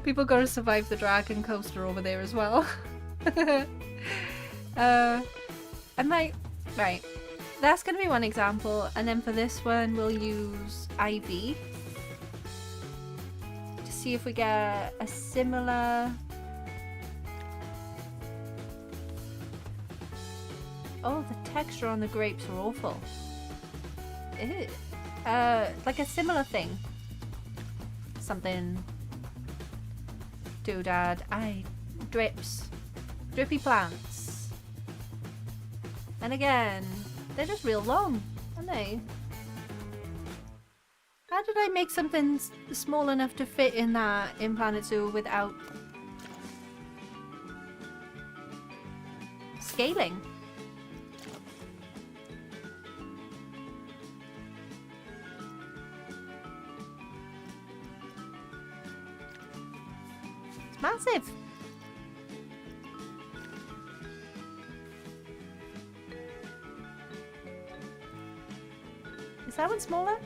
people gotta survive the dragon coaster over there as well. And like, right, that's gonna be one example, and then for this one we'll use IV to see if we get a similar... Oh, the texture on the grapes are awful. Ew. Like a similar thing. Something. Doodad. Drips. Drippy plants. And again, They're just real long, aren't they? How did I make something small enough to fit in that in Planet Zoo without scaling? It's massive. Is that one smaller?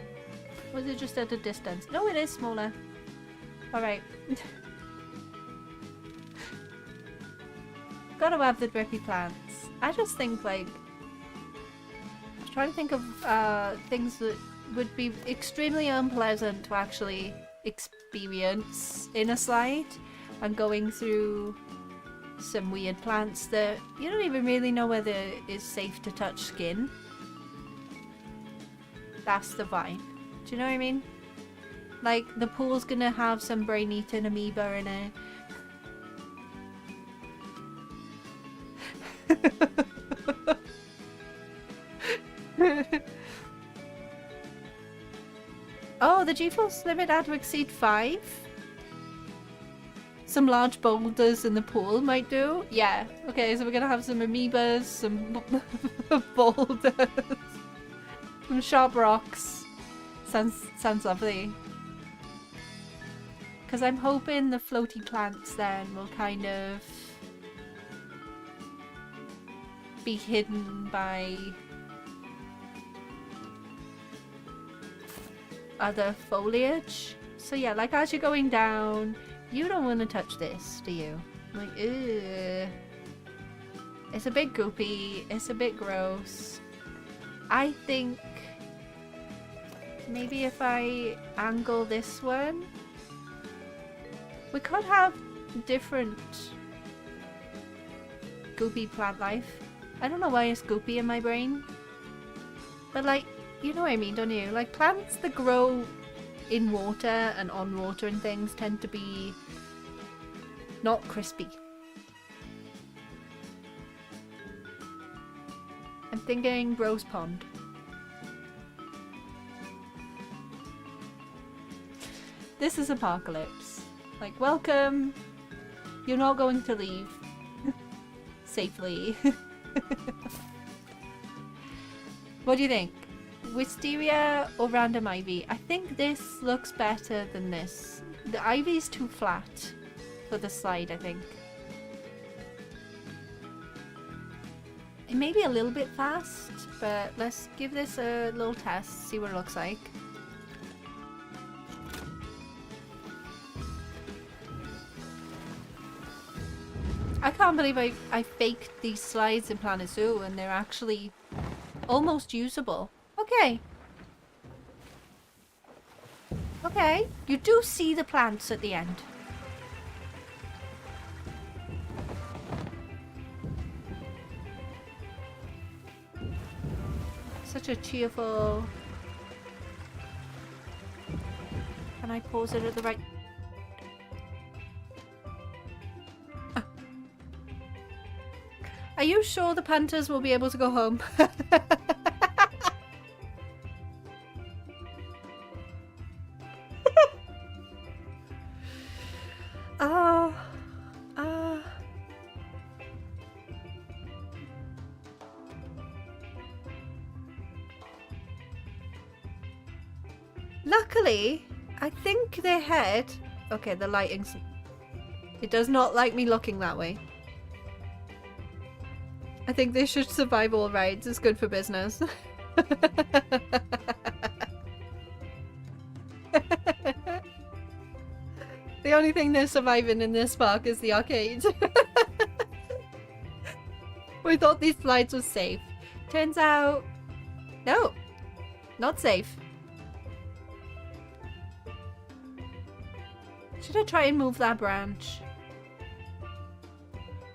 Or is it just at a distance? No, it is smaller. Alright. Gotta have the drippy plants. I just think, like... I was trying to think of things that would be extremely unpleasant to actually experience in a slide. I'm going through some weird plants that you don't even really know whether it's safe to touch skin. That's the vine. Do you know what I mean? Like, the pool's gonna have some brain-eating amoeba in it. Oh, the G-force limit had to exceed 5? Some large boulders in the pool might do? Yeah. Okay, so we're gonna have some amoebas, some boulders, some sharp rocks. Sounds lovely. Because I'm hoping the floaty plants then will kind of be hidden by other foliage. So yeah, like as you're going down, you don't want to touch this, do you? Like, ugh. It's a bit goopy, it's a bit gross. I think maybe if I angle this one, we could have different goopy plant life. I don't know why it's goopy in my brain. But like, you know what I mean, don't you? Like plants that grow in water and on water and things tend to be not crispy. I'm thinking Rose Pond. This is aPARKalypse. Like, welcome. You're not going to leave. Safely. What do you think? Wisteria or random ivy? I think this looks better than this. The ivy's too flat for the slide, I think. It may be a little bit fast, but let's give this a little test, see what it looks like. I can't believe I faked these slides in Planet Zoo and they're actually almost usable. Okay. Okay. You do see the plants at the end. Such a cheerful... Can I pause it at the right... Are you sure the punters will be able to go home? Luckily, I think their head... Okay, the lighting's... It does not like me looking that way. I think they should survive all rides. It's good for business. The only thing they're surviving in this park is the arcade. We thought these slides were safe. Turns out, no, not safe. Should I try and move that branch?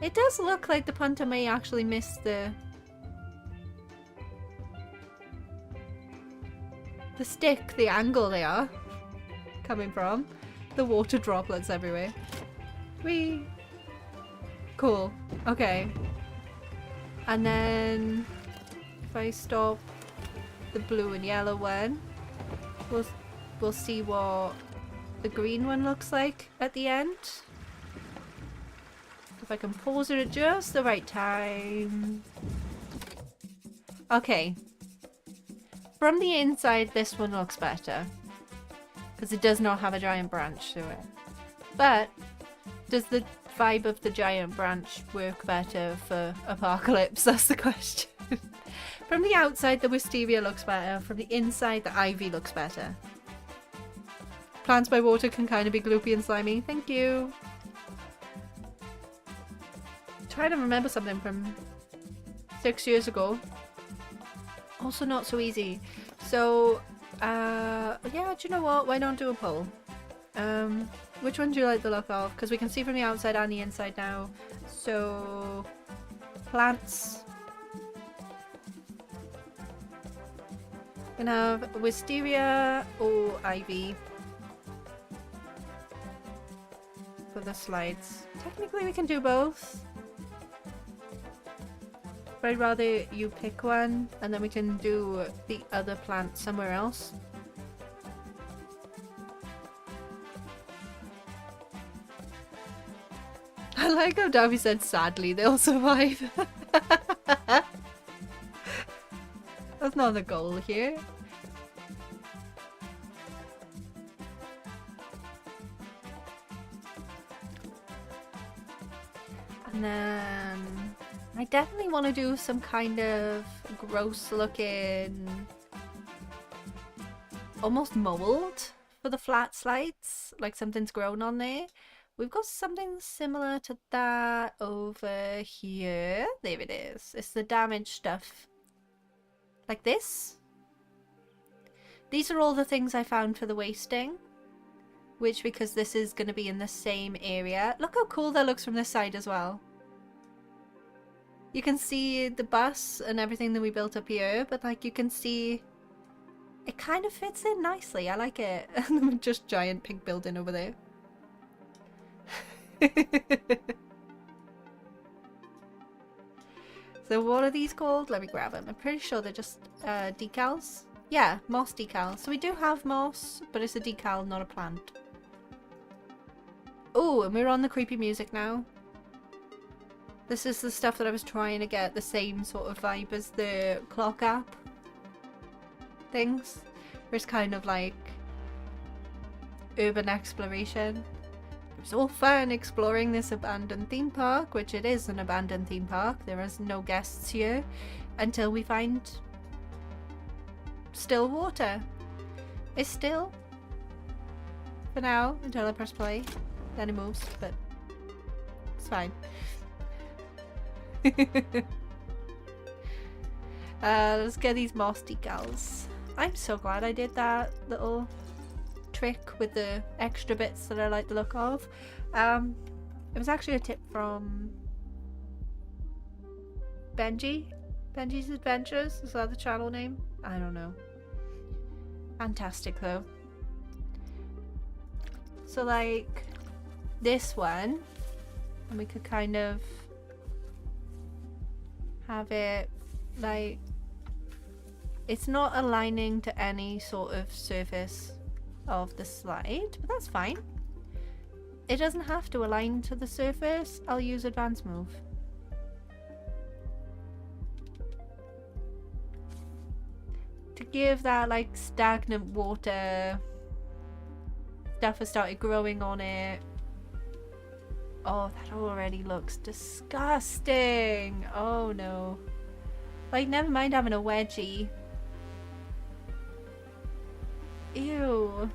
It does look like the punter may actually miss the stick, the angle they are coming from. The water droplets everywhere. Whee! Cool. Okay. And then If I stop the blue and yellow one, we'll see what the green one looks like at the end. If I can pause it at just the right time. Okay. From the inside, this one looks better. Because it does not have a giant branch to it. But, does the vibe of the giant branch work better for aPARKalypse? That's the question. From the outside, the wisteria looks better. From the inside, the ivy looks better. Plants by water can kind of be gloopy and slimy. Thank you. I'm trying to remember something from 6 years ago. Also not so easy. So, yeah, do you know what? Why don't do a poll? Which one do you like the look of? Because we can see from the outside and the inside now. So, plants. We can have wisteria or ivy for the slides. Technically we can do both. But I'd rather you pick one and then we can do the other plant somewhere else. I like how Davy said sadly they'll survive. That's not the goal here. And then I definitely want to do some kind of gross looking almost mold for the flat slides, like something's grown on there. We've got something similar to that over here. There it is. It's the damaged stuff. Like this. These are all the things I found for the wasting. Which, because this is going to be in the same area. Look how cool that looks from this side as well. You can see the bus and everything that we built up here. But like you can see, it kind of fits in nicely. I like it. And just giant pig building over there. So what are these called? Let me grab them. I'm pretty sure they're just decals. Yeah, moss decals. So we do have moss, but it's a decal, not a plant. Oh, and we're on the creepy music now. This is the stuff that I was trying to get the same sort of vibe as the clock app things. Where it's kind of like urban exploration. It's all fun exploring this abandoned theme park, which it is an abandoned theme park. There is no guests here until we find still water. It's still for now until I press play. Then it moves, but it's fine. Let's get these moss decals. I'm so glad I did that little trick with the extra bits that I like the look of. It was actually a tip from Benji's Adventures. Is that the channel name? I don't know. Fantastic though. So like this one, and we could kind of have it like it's not aligning to any sort of surface of the slide, but that's fine. It doesn't have to align to the surface. I'll use advanced move. To give that like stagnant water stuff has started growing on it. Oh, that already looks disgusting. Oh no. Like, never mind having a wedgie. Ew.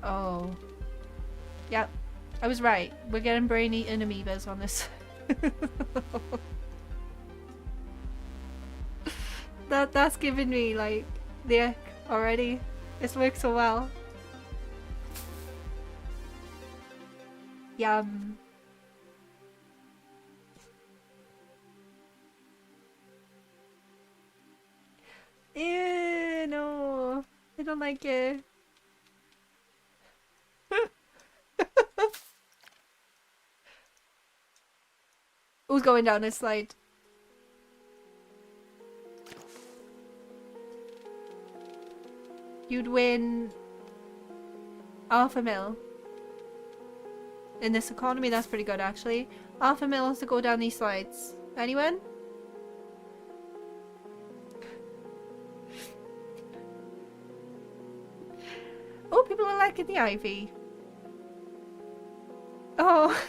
Oh. Yep. I was right. We're getting brain-eating amoebas on this. That's giving me, like, the ick already. It's worked so well. Yum. Ew, no. I don't like it. Who's going down this slide? you'd win half a mil. In this economy, that's pretty good actually. Half a mil to go down these slides. Anyone? Oh, people are liking the ivy. Oh.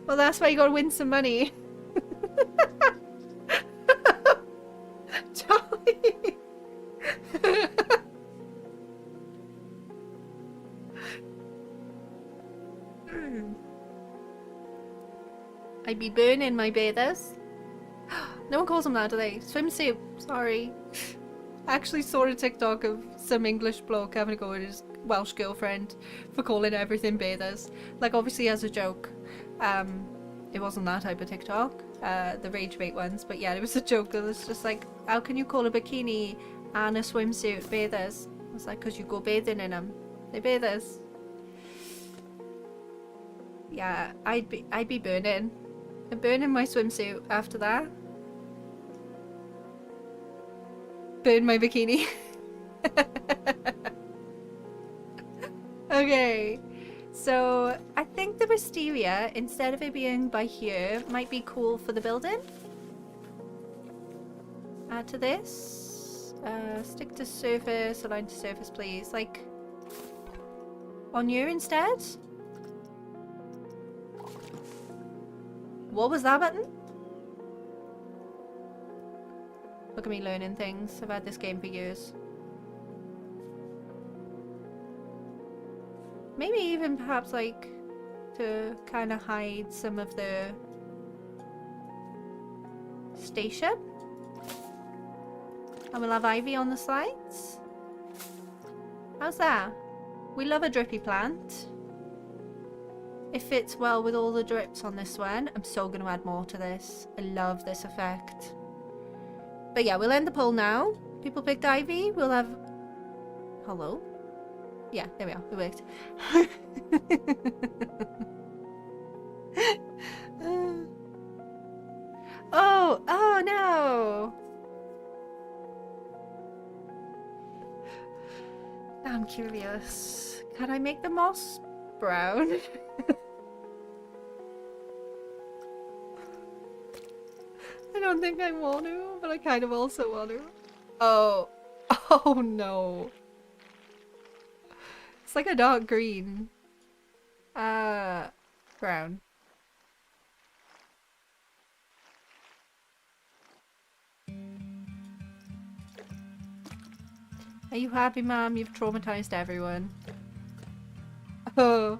Well, that's why you gotta win some money. Charlie. I'd be burning my bathers. No one calls them that, do they? Swimsuit. Sorry. I actually saw a TikTok of some English bloke having a go at his Welsh girlfriend for calling everything bathers. Like, obviously as a joke. It wasn't that type of TikTok. The rage bait ones. But yeah, it was a joke. It was just like, how can you call a bikini and a swimsuit bathers? I was like, because you go bathing in them. They're bathers. Yeah, I'd be burning. I'm burning my swimsuit after that. Burn my bikini. Okay, so I think the wisteria, instead of it being by here, might be cool for the building. Add to this. Stick to surface, align to surface, please. Like, on you instead? What was that button? Look at me learning things. I've had this game for years. Maybe even perhaps like to kind of hide some of the station. And we'll have ivy on the sides. How's that? We love a drippy plant. It fits well with all the drips on this one. I'm so going to add more to this. I love this effect. But yeah, we'll end the poll now. People picked ivy. We'll have... Hello? Yeah, there we are. It worked. Oh no! I'm curious. Can I make the moss brown? I don't think I want to, but I kind of also want to. Oh. Oh no. It's like a dark green. Brown. Are you happy, Mom? You've traumatized everyone. Oh.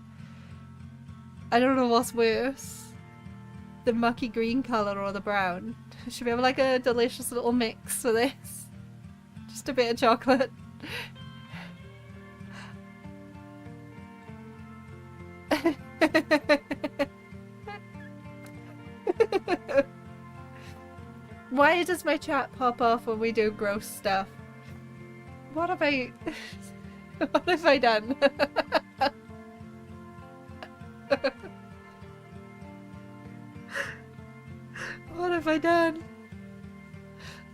I don't know what's worse. The mucky green colour or the brown. Should we have like a delicious little mix for this? Just a bit of chocolate. Why does my chat pop off when we do gross stuff? What have I... what have I done? What have I done?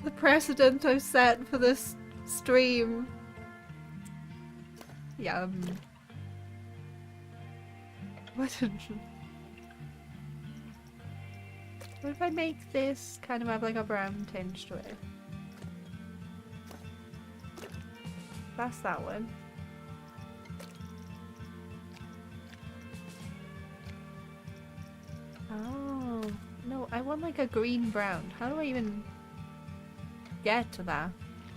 The precedent I've set for this stream. Yum. What if I make this kind of have like a brown tinge to it? That's that one. Oh, no, I want like a green brown. How do I even get to that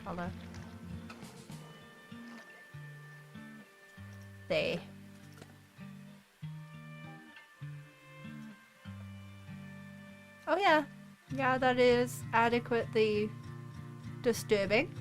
color? There. Oh yeah. Yeah, that is adequately disturbing.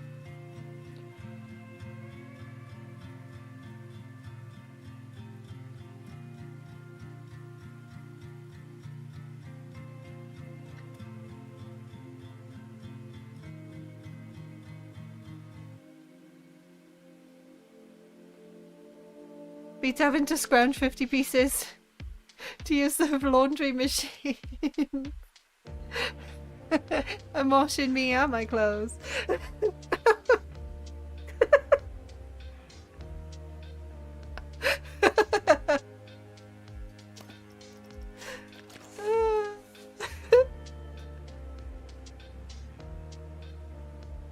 Beats having to scrounge 50 pieces to use the laundry machine. I'm washing me and my clothes.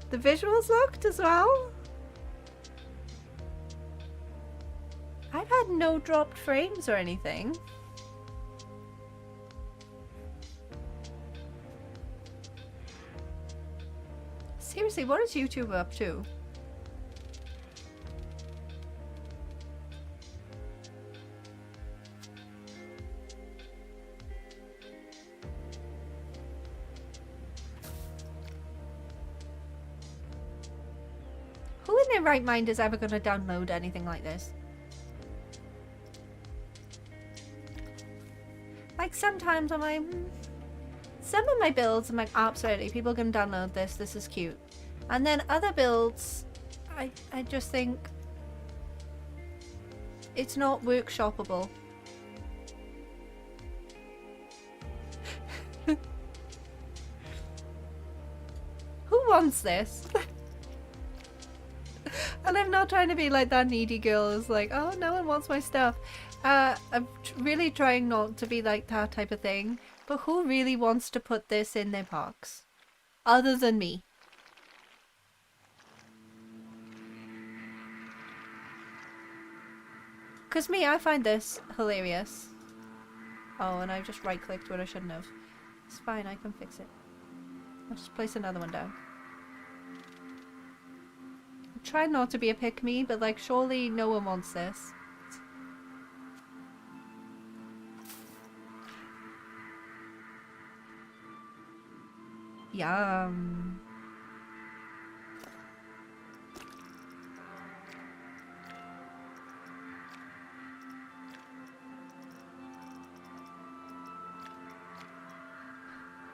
The visuals looked as well. I've had no dropped frames or anything. Seriously, what is YouTube up to? Who in their right mind is ever going to download anything like this? Like sometimes I'm like, some of my builds I'm like, absolutely, people can download this, this is cute. And then other builds, I just think it's not workshoppable. Who wants this? And I'm not trying to be like that needy girl who's like, oh, no one wants my stuff. I'm really trying not to be like that type of thing. But who really wants to put this in their parks? Other than me. Because me, I find this hilarious. Oh, and I just right-clicked when I shouldn't have. It's fine, I can fix it. I'll just place another one down. I'm trying not to be a pick-me, but like, surely no one wants this. Yum.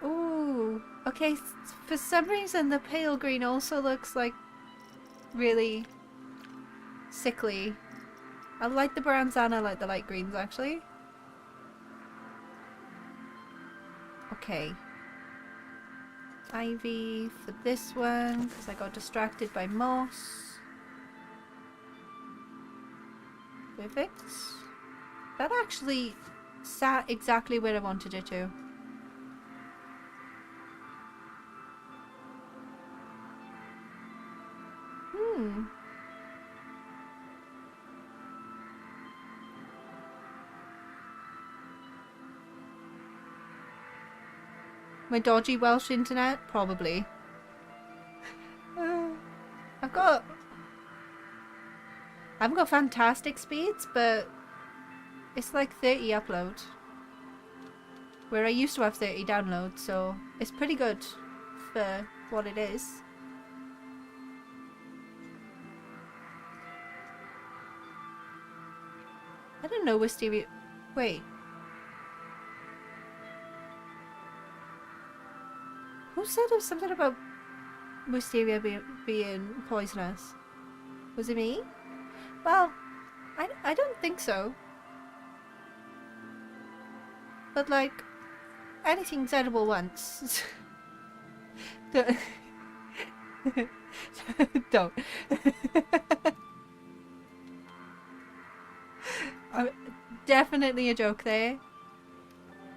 Ooh. Okay, for some reason the pale green also looks like really sickly. I like the browns and I like the light greens actually. Okay. Ivy for this one because I got distracted by moss. Perfect. That actually sat exactly where I wanted it to. My dodgy Welsh internet? Probably. I haven't got fantastic speeds, but it's like 30 upload. Where I used to have 30 downloads, so it's pretty good for what it is. I don't know Wisteria. Wait. Who said something about Wisteria being poisonous? Was it me? Well, I don't think so. But like, anything's edible once. Don't. Definitely a joke there.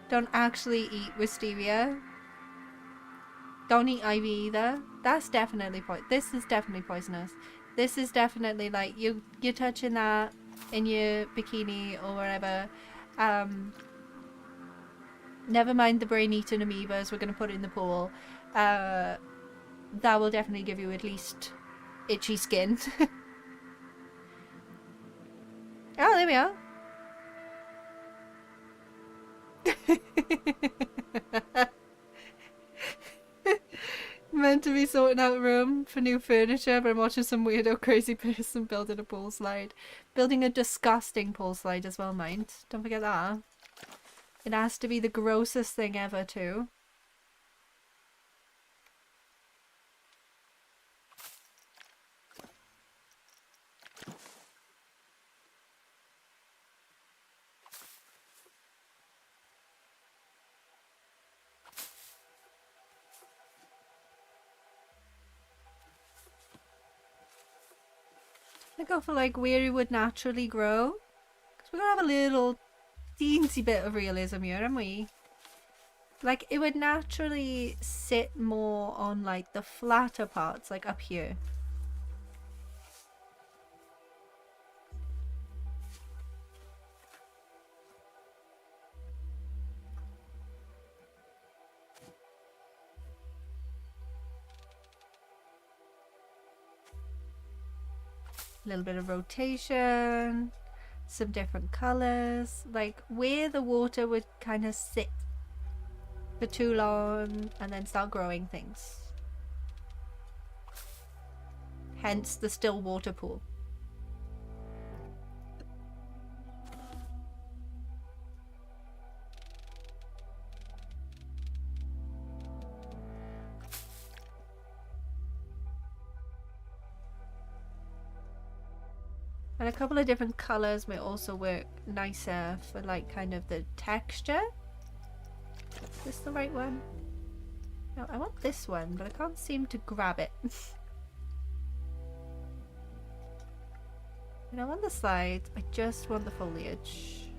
Don't actually eat wisteria. Don't eat ivy either. That's definitely this is definitely poisonous. This is definitely like you're touching that in your bikini or wherever. Never mind the brain-eating amoebas. We're gonna put it in the pool. That will definitely give you at least itchy skin. Oh, there we are. Meant to be sorting out a room for new furniture, but I'm watching some weirdo crazy person building a pool slide. Building a disgusting pool slide as well, mind. Don't forget that. It has to be the grossest thing ever too. I go for like where it would naturally grow. Because we're going to have a little teensy bit of realism here, aren't we? Like, it would naturally sit more on, like, the flatter parts, like up here. A little bit of rotation, some different colors, like where the water would kind of sit for too long and then start growing things. Hence the still water pool. And a couple of different colors may also work nicer for like kind of the texture. Is this the right one? No, I want this one, but I can't seem to grab it. And I want the sides, I just want the foliage.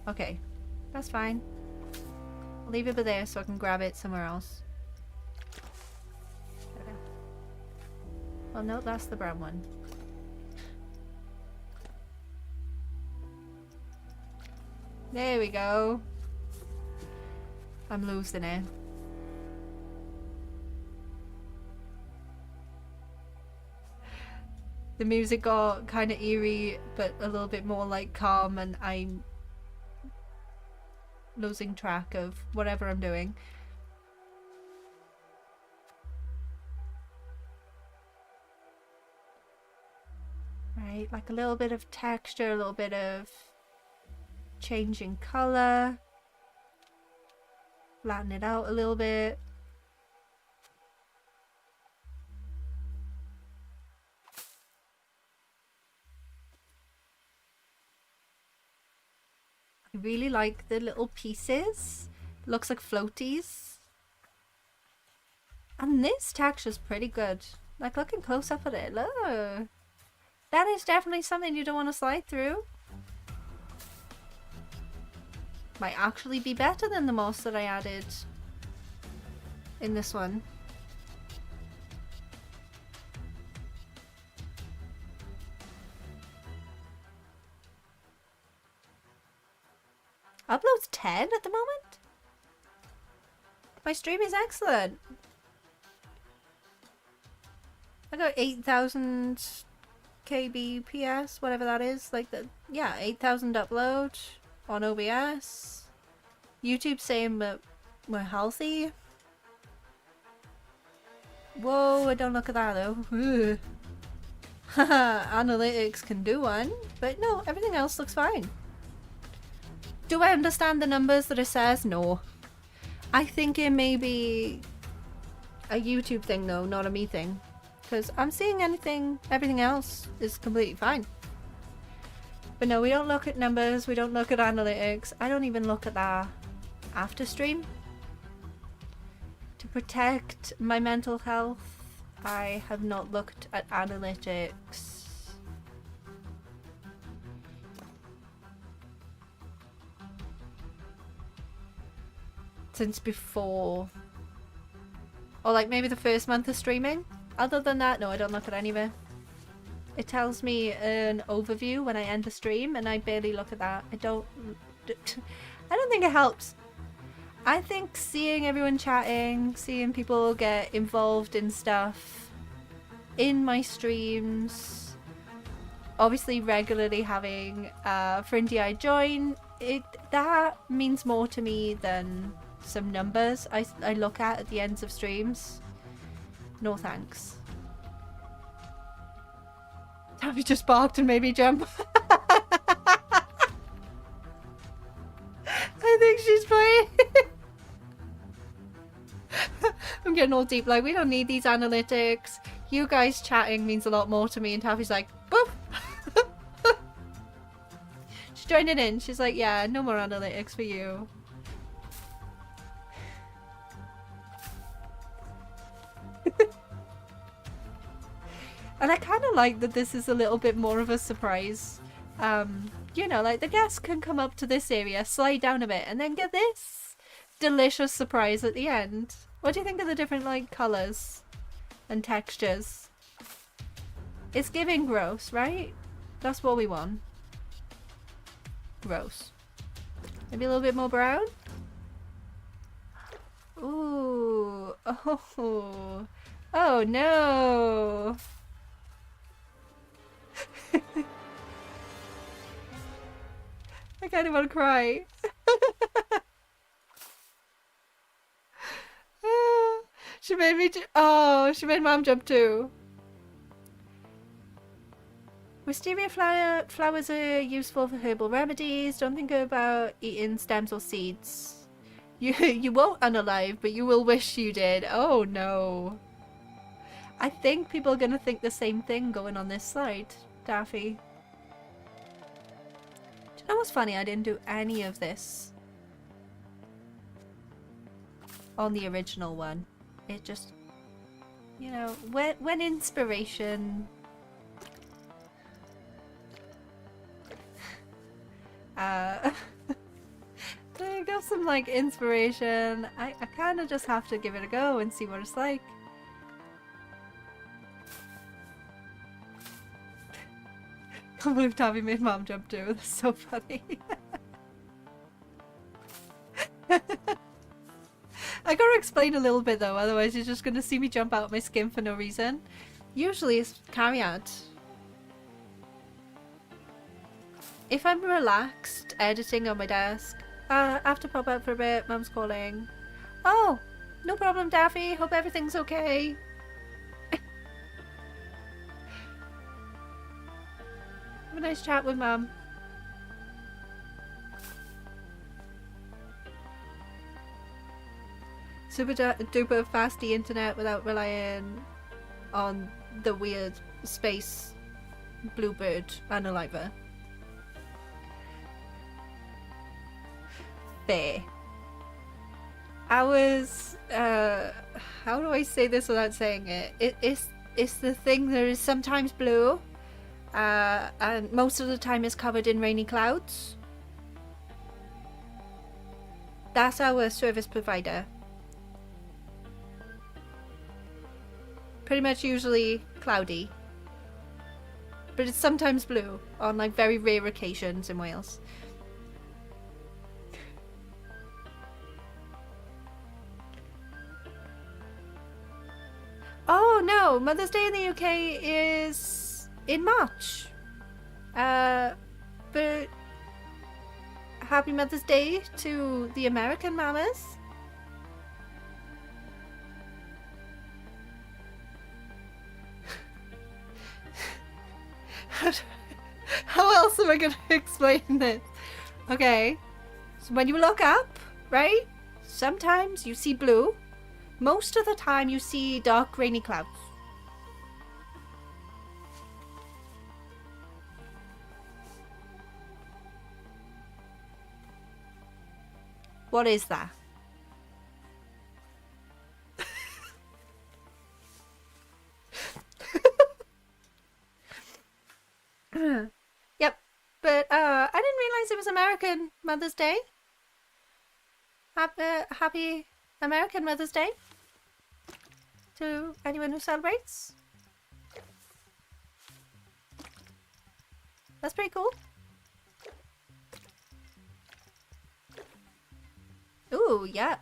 Okay, that's fine. I'll leave it there so I can grab it somewhere else. Okay. Oh no, that's the brown one. There we go. I'm losing it. The music got kind of eerie, but a little bit more like calm, and I'm losing track of whatever I'm doing. Right, like a little bit of texture, a little bit of changing color. Flatten it out a little bit. I really like the little pieces. Looks like floaties. And this texture's pretty good. Like looking close up at it, look. That is definitely something you don't want to slide through. Might actually be better than the moss that I added in this one. Upload's 10 at the moment? My stream is excellent. I got 8,000 kbps, whatever that is. Like the, yeah, 8,000 upload on OBS. YouTube saying that we're healthy. Whoa, don't look at that though. Haha, analytics can do one. But no, everything else looks fine. Do I understand the numbers that it says? No. I think it may be a YouTube thing though, not a me thing. Because I'm seeing everything else is completely fine. But no, we don't look at numbers, we don't look at analytics. I don't even look at that after stream. To protect my mental health, I have not looked at analytics since before, or like maybe the first month of streaming. Other than that, no, I don't look at any of it. It tells me an overview when I end the stream, and I barely look at that. I don't think it helps. I think seeing everyone chatting, seeing people get involved in stuff in my streams, obviously regularly having Frindy I join, that means more to me than some numbers I look at the ends of streams. No thanks. Tabby just barked and made me jump. I think she's playing. I'm getting all deep, like we don't need these analytics. You guys chatting means a lot more to me, and Taffy's like, boop. She's joining in. She's like, yeah, no more analytics for you. And I kind of like that this is a little bit more of a surprise. You know, like the guests can come up to this area, slide down a bit, and then get this. delicious surprise at the end. What do you think of the different like colours and textures? It's giving gross, right? That's what we want. Gross. Maybe a little bit more brown? Ooh. Oh. Oh no. I kind of want to cry. She made me oh, she made Mom jump too. Wisteria flowers are useful for herbal remedies. Don't think about eating stems or seeds. You won't unalive, but you will wish you did. Oh no. I think people are going to think the same thing going on this slide, Daffy. Do you know what's funny? I didn't do any of this on the original one. It just, you know, when inspiration I got some like inspiration. I kind of just have to give it a go and see what it's like. I can't believe Tabby made Mom jump too. That's so funny. I gotta explain a little bit though, otherwise you're just gonna see me jump out my skin for no reason. Usually it's caveat. If I'm relaxed editing on my desk, I have to pop out for a bit. Mum's calling. Oh, no problem, Daffy. Hope everything's okay. Have a nice chat with Mum. Super duper fasty internet without relying on the weird space bluebird analyzer. Fair. I was how do I say this without saying it? It's the thing that is sometimes blue, and most of the time is covered in rainy clouds. That's our service provider. Pretty much usually cloudy, but it's sometimes blue on like very rare occasions in Wales. Oh no, Mother's Day in the UK is in March. But happy Mother's Day to the American mamas. How else am I going to explain this? Okay, so when you look up, right, sometimes you see blue. Most of the time you see dark rainy clouds. What is that? Yep, but I didn't realize it was American Mother's Day. Happy American Mother's Day to anyone who celebrates. That's pretty cool. Ooh, yuck.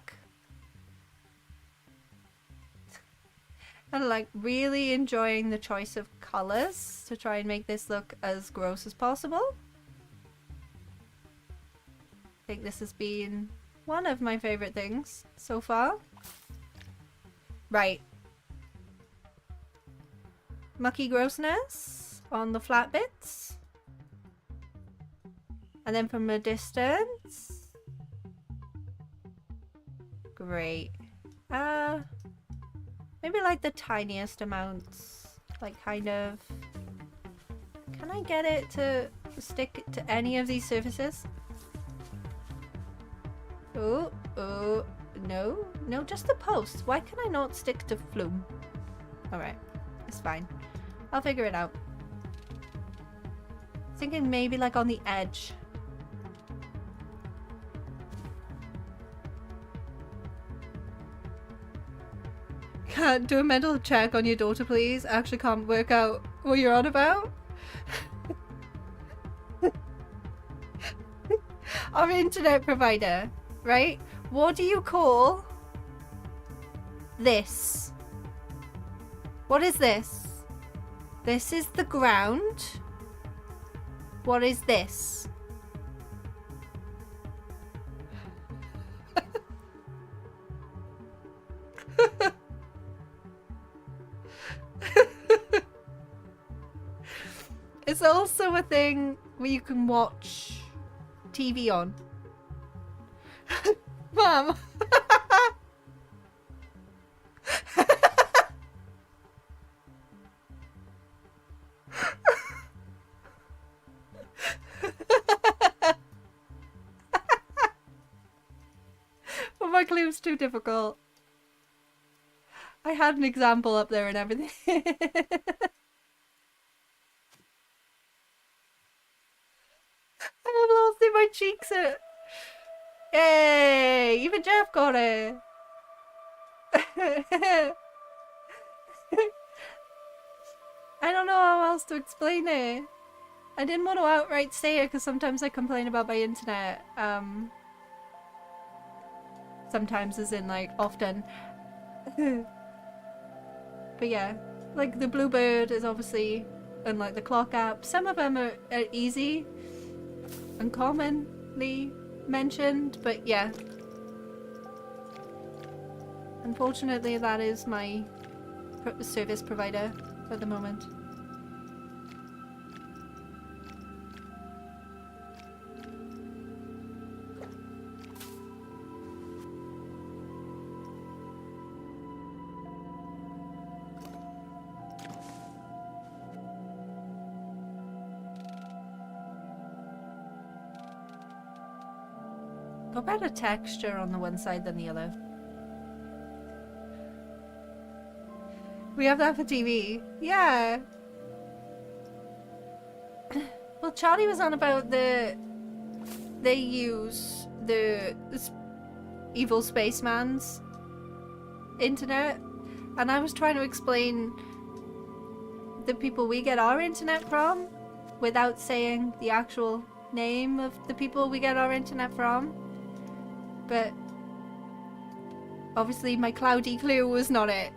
And like really enjoying the choice of colors to try and make this look as gross as possible. I think this has been one of my favorite things so far. Right. Mucky grossness on the flat bits. And then from a distance. Great. Maybe like the tiniest amounts. Like kind of... Can I get it to stick to any of these surfaces? Oh, oh, no. No, just the posts. Why can I not stick to flume? Alright, it's fine. I'll figure it out. Thinking maybe like on the edge. Do a mental check on your daughter, please. I actually can't work out what you're on about. Our internet provider, right? What do you call this? What is this? This is the ground. What is this? It's also a thing where you can watch TV on. Mom. Well, my clue's too difficult. I had an example up there and everything. I'm losing my cheeks. Yay! Even Jeff got it. I don't know how else to explain it. I didn't want to outright say it because sometimes I complain about my internet. Sometimes as in like often. But yeah, like the Bluebird is obviously, unlike the clock app, some of them are easy and commonly mentioned, but yeah. Unfortunately, that is my service provider at the moment. Got better texture on the one side than the other. We have that for TV. Yeah. Well, Charlie was on about they use the evil spaceman's internet, and I was trying to explain the people we get our internet from without saying the actual name of the people we get our internet from. But obviously my cloudy clue was not it.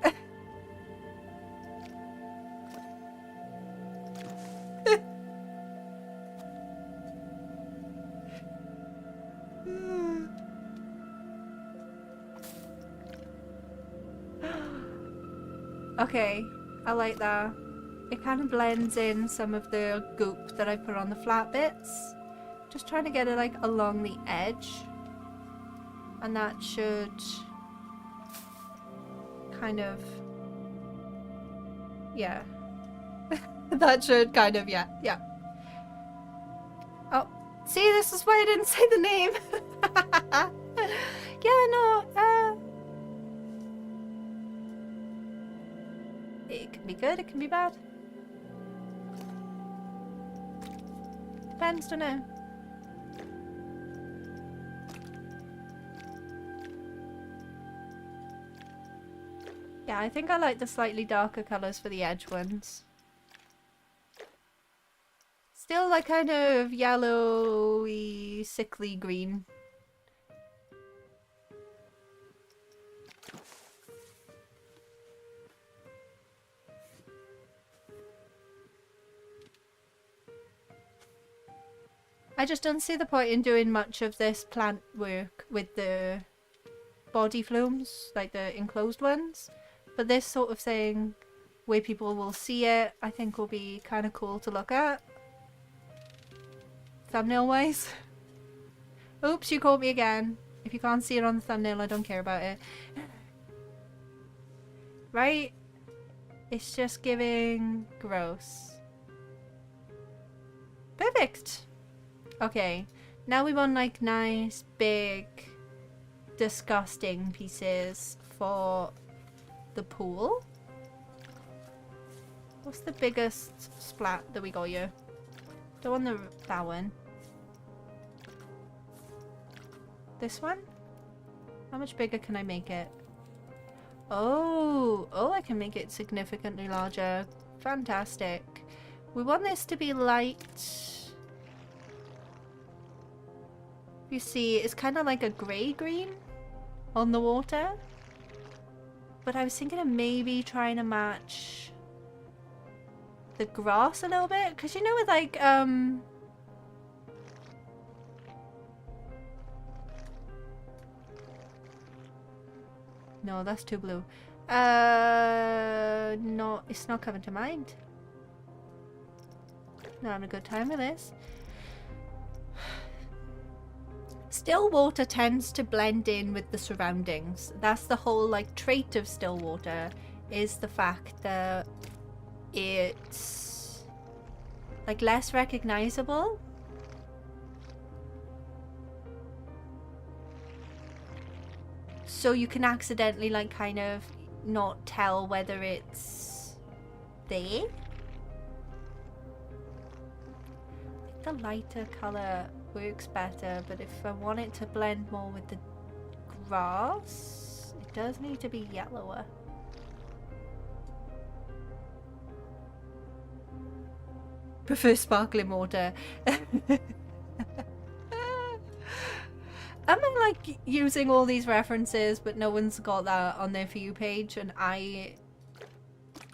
Okay, I like that. It kind of blends in some of the goop that I put on the flat bits. Just trying to get it like along the edge. And that should kind of, yeah. That should kind of, yeah. Oh, see, this is why I didn't say the name. Yeah, no, it can be good, it can be bad. Depends, don't know. Yeah, I think I like the slightly darker colours for the edge ones. Still like kind of yellowy, sickly green. I just don't see the point in doing much of this plant work with the body flumes, like the enclosed ones. But this sort of thing, where people will see it, I think will be kind of cool to look at. Thumbnail wise. Oops, you caught me again. If you can't see it on the thumbnail, I don't care about it. Right? It's just giving gross. Perfect. Okay, now we want like nice, big, disgusting pieces for the pool. What's the biggest splat that we got here? Don't want that one. This one? How much bigger can I make it? Oh, I can make it significantly larger. Fantastic. We want this to be light. You see, it's kind of like a grey-green on the water. But I was thinking of maybe trying to match the grass a little bit. Because you know with like, no, that's too blue. No, it's not coming to mind. Not having a good time with this. Still water tends to blend in with the surroundings. That's the whole like trait of still water, is the fact that it's like less recognizable. So you can accidentally like kind of not tell whether it's there. I think the lighter colour works better, but if I want it to blend more with the grass, it does need to be yellower. Prefer sparkling water. Am I like using all these references but no one's got that on their For You page and I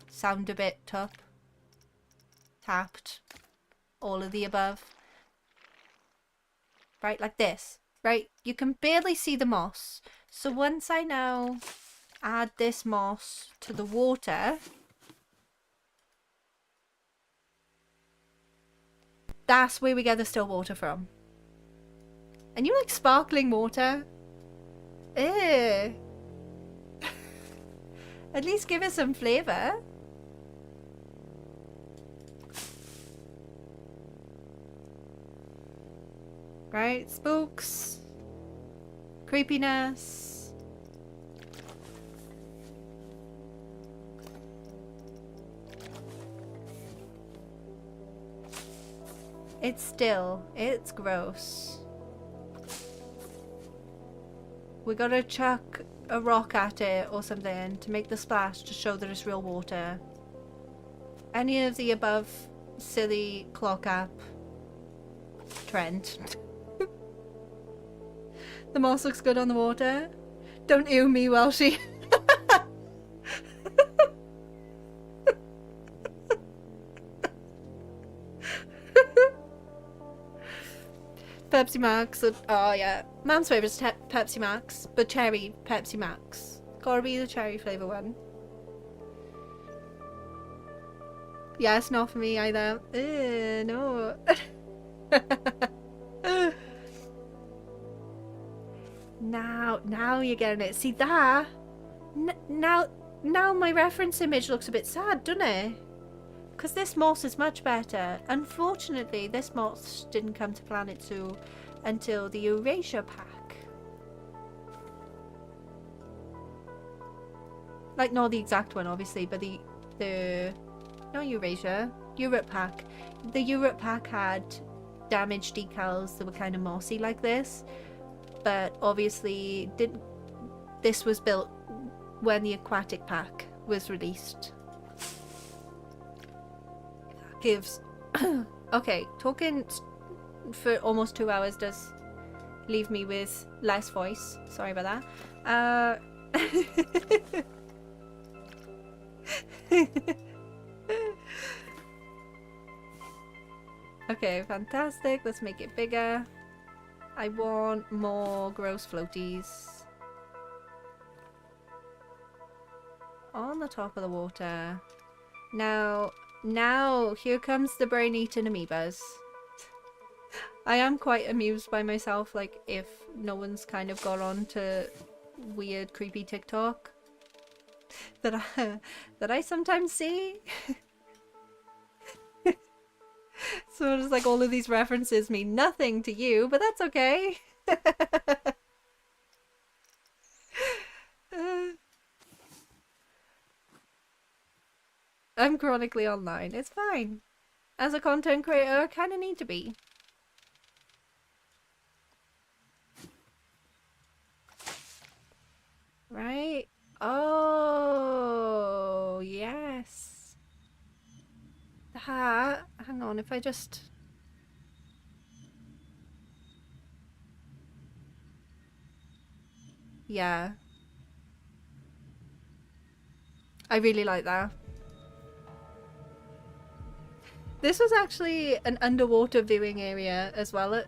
sound a bit tapped, all of the above? Right, like this, right? You can barely see the moss. So once I now add this moss to the water, that's where we get the still water from. And you like sparkling water? Ew. At least give it some flavour. Right, spooks. Creepiness. It's still, it's gross. We gotta chuck a rock at it or something to make the splash to show that it's real water. Any of the above silly clock app trend. The moss looks good on the water. Don't ew me, Welshie. Pepsi Max. Oh yeah. Mum's favourite's Pepsi Max, but cherry Pepsi Max. Gotta be the cherry flavour one. Yeah, it's not for me either. No. Now you're getting it. See that? Now my reference image looks a bit sad, doesn't it? Because this moss is much better. Unfortunately, this moss didn't come to Planet Zoo until the Eurasia pack. Like, not the exact one, obviously, but the not Eurasia, Europe pack. The Europe pack had damaged decals that were kind of mossy like this, but obviously this was built when the aquatic pack was released. Gives okay, talking for almost 2 hours does leave me with less voice. Sorry about that. Okay, fantastic. Let's make it bigger. I want more gross floaties on the top of the water. Now, here comes the brain-eating amoebas. I am quite amused by myself, like, if no one's kind of got on to weird, creepy TikTok that I sometimes see. So it's like all of these references mean nothing to you, but that's okay. I'm chronically online. It's fine. As a content creator, I kind of need to be. Right? Oh, yes. Hang on, if I just... Yeah. I really like that. This was actually an underwater viewing area as well at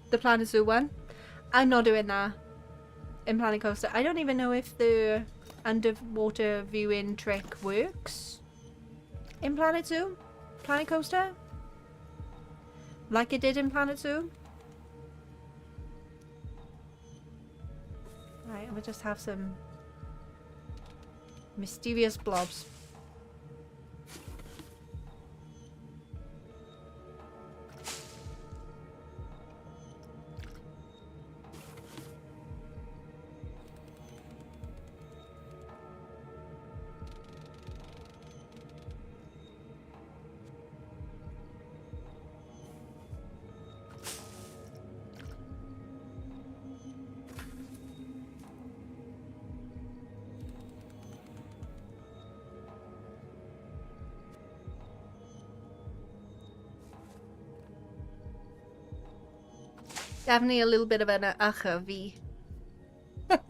the Planet Zoo one. I'm not doing that in Planet Coaster. I don't even know if the underwater viewing trick works in Planet Zoo. Planet Coaster? Like it did in Planet Zoo. Right, we'll just have some mysterious blobs. Definitely a little bit of an achavi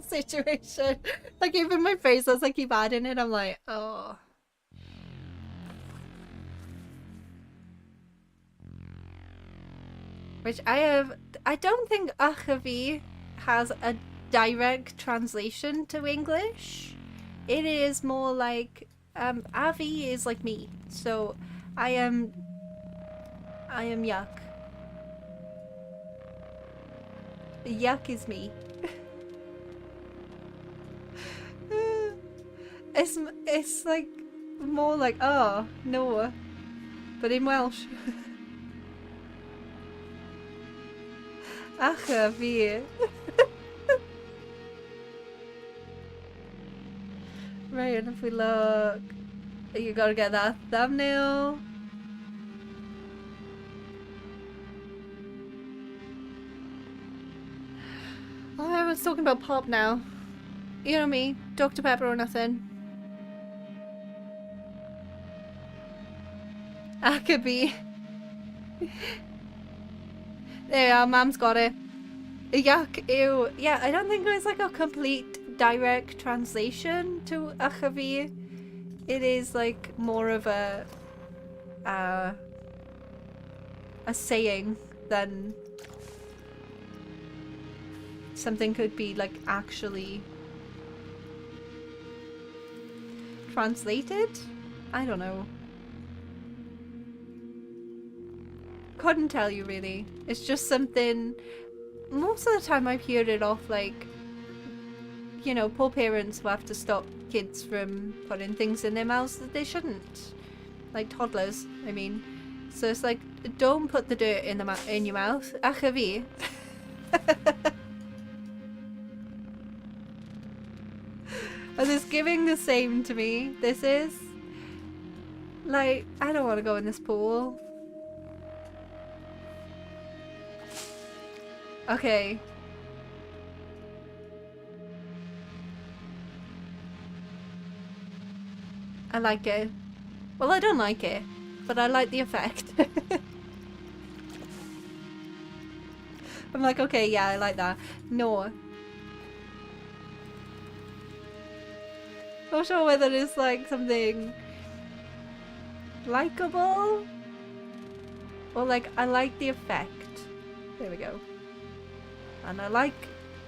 situation. Like even my face as I keep adding it, I'm like, oh. Which I don't think achavi has a direct translation to English. It is more like, avi is like me. So I am yuck. Yuck is me. It's like more like oh no, but in Welsh. Acha fi. Right, and if we look, you gotta get that thumbnail. Oh, everyone's talking about pop now. You know me, Dr. Pepper or nothing. Akabi. There you are, Mum's got it. Yuck, ew. Yeah, I don't think there's like a complete direct translation to Achavi. It is like more of a saying than something could be like actually translated? I don't know. Couldn't tell you really. It's just something, most of the time I've heard it off like, you know, poor parents who have to stop kids from putting things in their mouths that they shouldn't. Like toddlers, I mean. So it's like, don't put the dirt in your mouth. Achavi. Are this giving the same to me? This is? Like, I don't want to go in this pool. Okay. I like it. Well, I don't like it, but I like the effect. I'm like, okay, yeah, I like that. No. Not sure whether it's like something likable or like I like the effect. There we go. And I like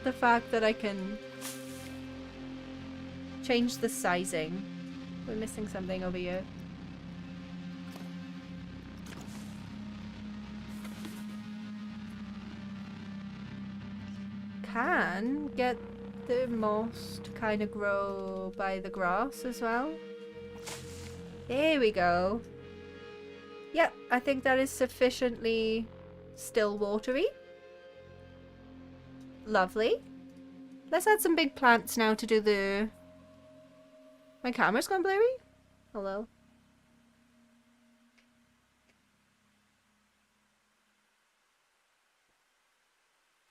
the fact that I can change the sizing. We're missing something over here. Can get the moss to kind of grow by the grass as well. There we go. Yep, I think that is sufficiently still watery. Lovely. Let's add some big plants now to do the... My camera's gone blurry? Hello?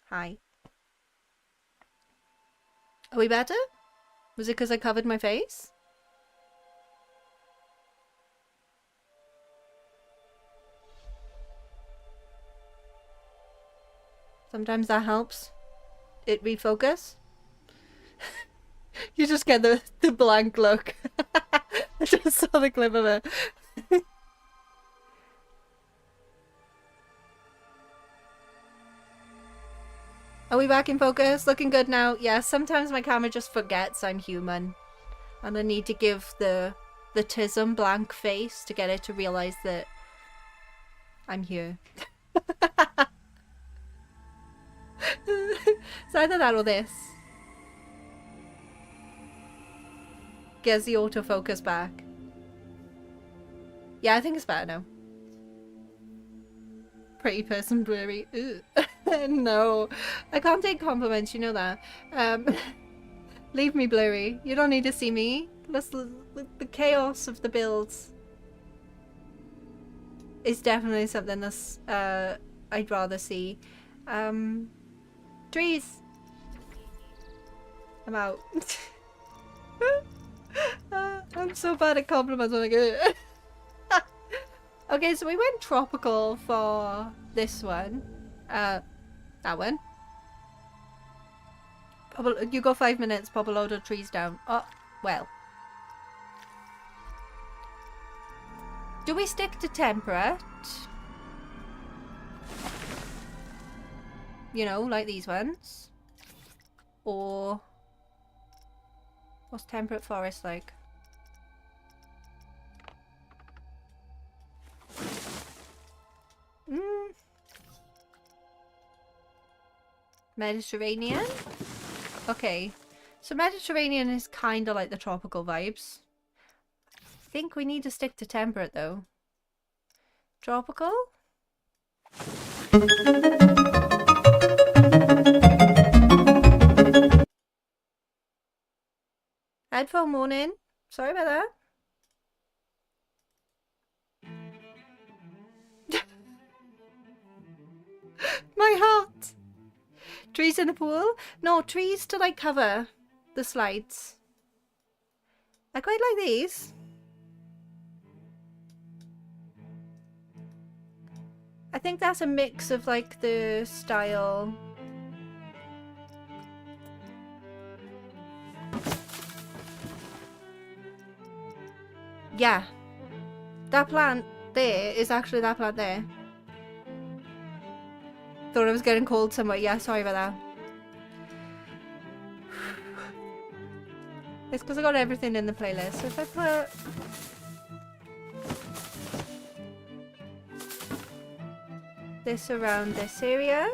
Hi. Are we better? Was it because I covered my face? Sometimes that helps it refocus. You just get the blank look. I just saw the clip of it. Are we back in focus? Looking good now. Yeah, sometimes my camera just forgets I'm human. And I need to give the tism blank face to get it to realise that I'm here. It's either that or this. Gets the autofocus back. Yeah, I think it's better now. Pretty person blurry. No, I can't take compliments, you know that. Leave me blurry. You don't need to see me. The chaos of the builds is definitely something that's I'd rather see. Trees. I'm out. I'm so bad at compliments when I get Okay, so we went tropical for this one. That one. You go 5 minutes, pop a load of trees down. Oh, well. Do we stick to temperate? You know, like these ones? Or what's temperate forest like? Mediterranean? Okay. So Mediterranean is kind of like the tropical vibes. I think we need to stick to temperate though. Tropical? Headphone warning. Sorry about that. My heart! Trees in the pool? No, trees to like cover the slides. I quite like these. I think that's a mix of like the style. Yeah. That plant there is actually that plant there. Thought I was getting cold somewhere. Yeah, sorry about that. It's because I got everything in the playlist. So if I put... this around this area.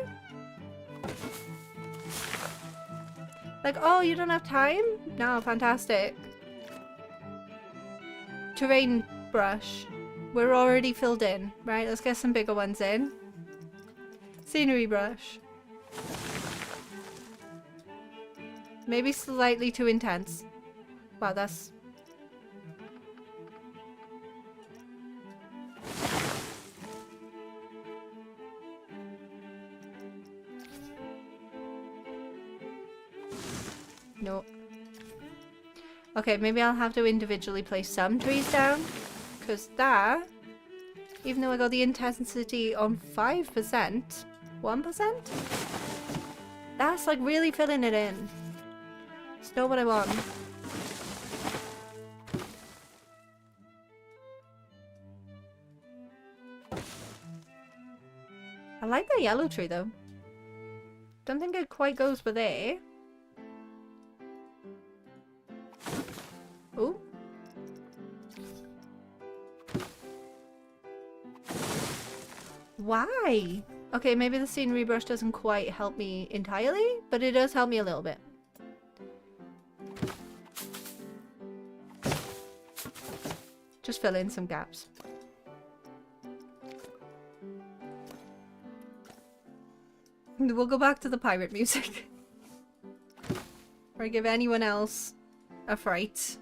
Like, oh, you don't have time? No, fantastic. Terrain brush. We're already filled in. Right, let's get some bigger ones in. Scenery brush. Maybe slightly too intense. Wow, that's... no. Okay, maybe I'll have to individually place some trees down. Because that, even though I got the intensity on 5%, 1%? That's like really filling it in. It's not what I want. I like that yellow tree though. Don't think it quite goes with it. Ooh. Why? Okay, maybe the scenery brush doesn't quite help me entirely, but it does help me a little bit. Just fill in some gaps. We'll go back to the pirate music. Or give anyone else a fright.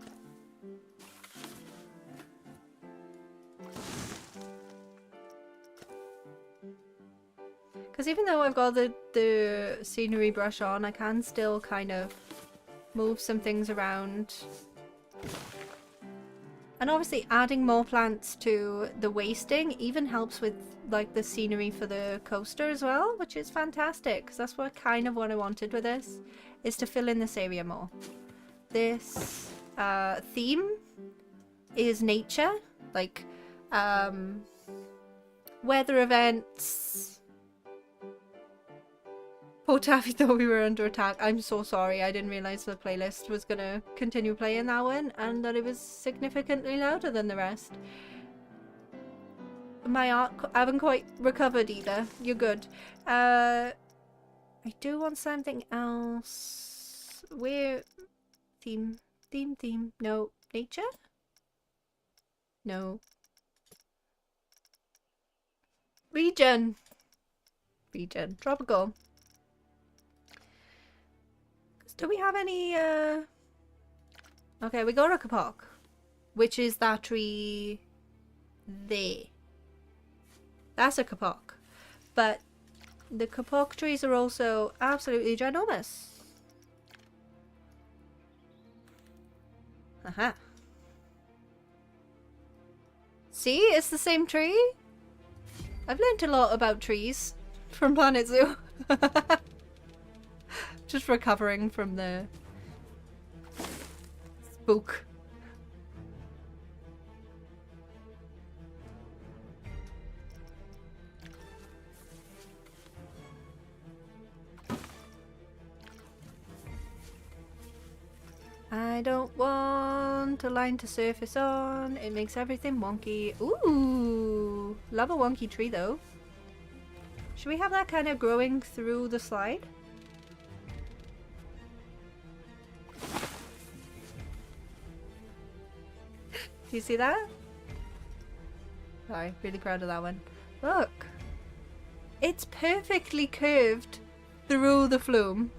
Because even though I've got the scenery brush on, I can still kind of move some things around. And obviously adding more plants to the wasting even helps with like the scenery for the coaster as well, which is fantastic because that's what kind of what I wanted with this, is to fill in this area more. This theme is nature, like weather events. Poor Taffy thought we were under attack. I'm so sorry. I didn't realise the playlist was going to continue playing that one and that it was significantly louder than the rest. My art, I haven't quite recovered either. You're good. I do want something else. Where? Theme. No. Nature? No. Region. Tropical. Do we have any, Okay, we got a kapok, which is that tree there. That's a kapok. But the kapok trees are also absolutely ginormous. Aha. See, it's the same tree. I've learnt a lot about trees from Planet Zoo. Just recovering from the spook. I don't want a line to surface on. It makes everything wonky. Ooh, love a wonky tree though. Should we have that kind of growing through the slide? Do you see that? Sorry, really proud of that one. Look! It's perfectly curved through the flume.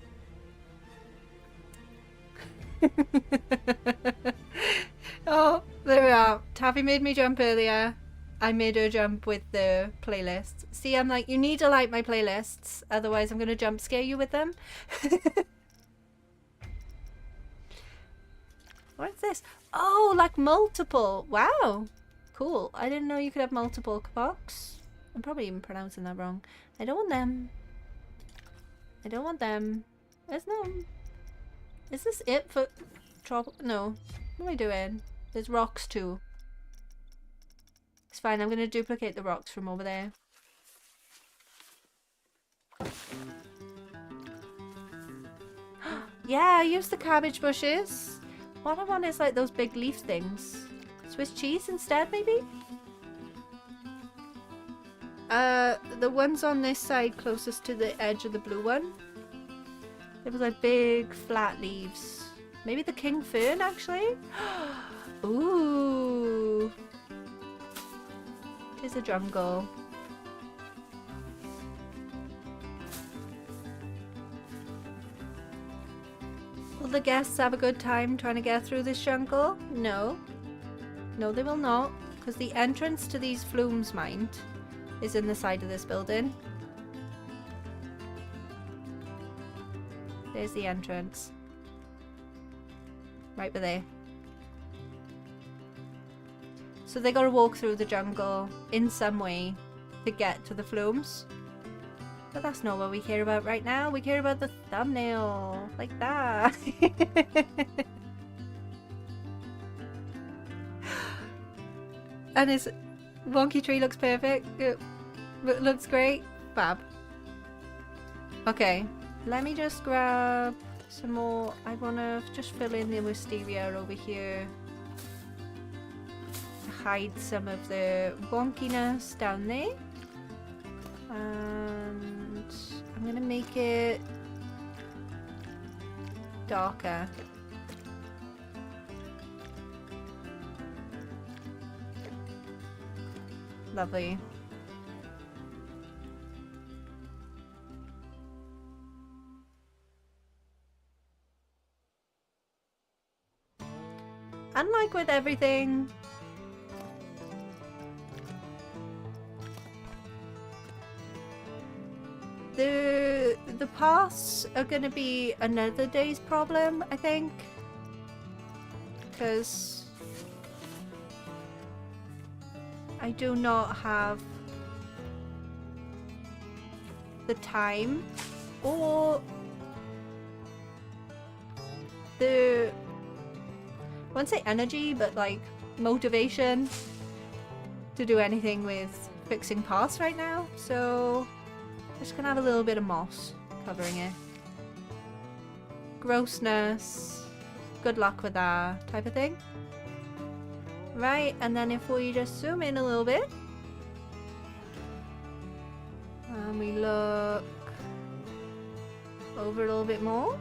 Oh, there we are. Taffy made me jump earlier. I made her jump with the playlist. See, I'm like, you need to like my playlists, otherwise I'm going to jump scare you with them. What's this? Oh, like multiple. Wow. Cool. I didn't know you could have multiple kapoks. I'm probably even pronouncing that wrong. I don't want them. I don't want them. There's no... Is this it for... No. What am I doing? There's rocks too. It's fine. I'm going to duplicate the rocks from over there. Yeah, use the cabbage bushes. What I want is like those big leaf things. Swiss cheese instead, maybe? The ones on this side closest to the edge of the blue one. It was like big flat leaves. Maybe the king fern actually? Ooh. It is a jungle. Will the guests have a good time trying to get through this jungle? No. No, they will not. Because the entrance to these flumes, mind, is in the side of this building. There's the entrance. Right by there. So they gotta walk through the jungle in some way to get to the flumes. But that's not what we care about right now. We care about the thumbnail. Like that. And his wonky tree looks perfect. It looks great. Fab. Okay. Let me just grab some more. I want to just fill in the wisteria over here. Hide some of the wonkiness down there. And I'm going to make it darker. Lovely. And like with everything, the paths are gonna be another day's problem, I think. Because I do not have the time or the, I won't say energy, but like motivation to do anything with fixing paths right now. So just gonna have a little bit of moss covering it. Grossness, good luck with that type of thing. Right, and then if we just zoom in a little bit and we look over a little bit more.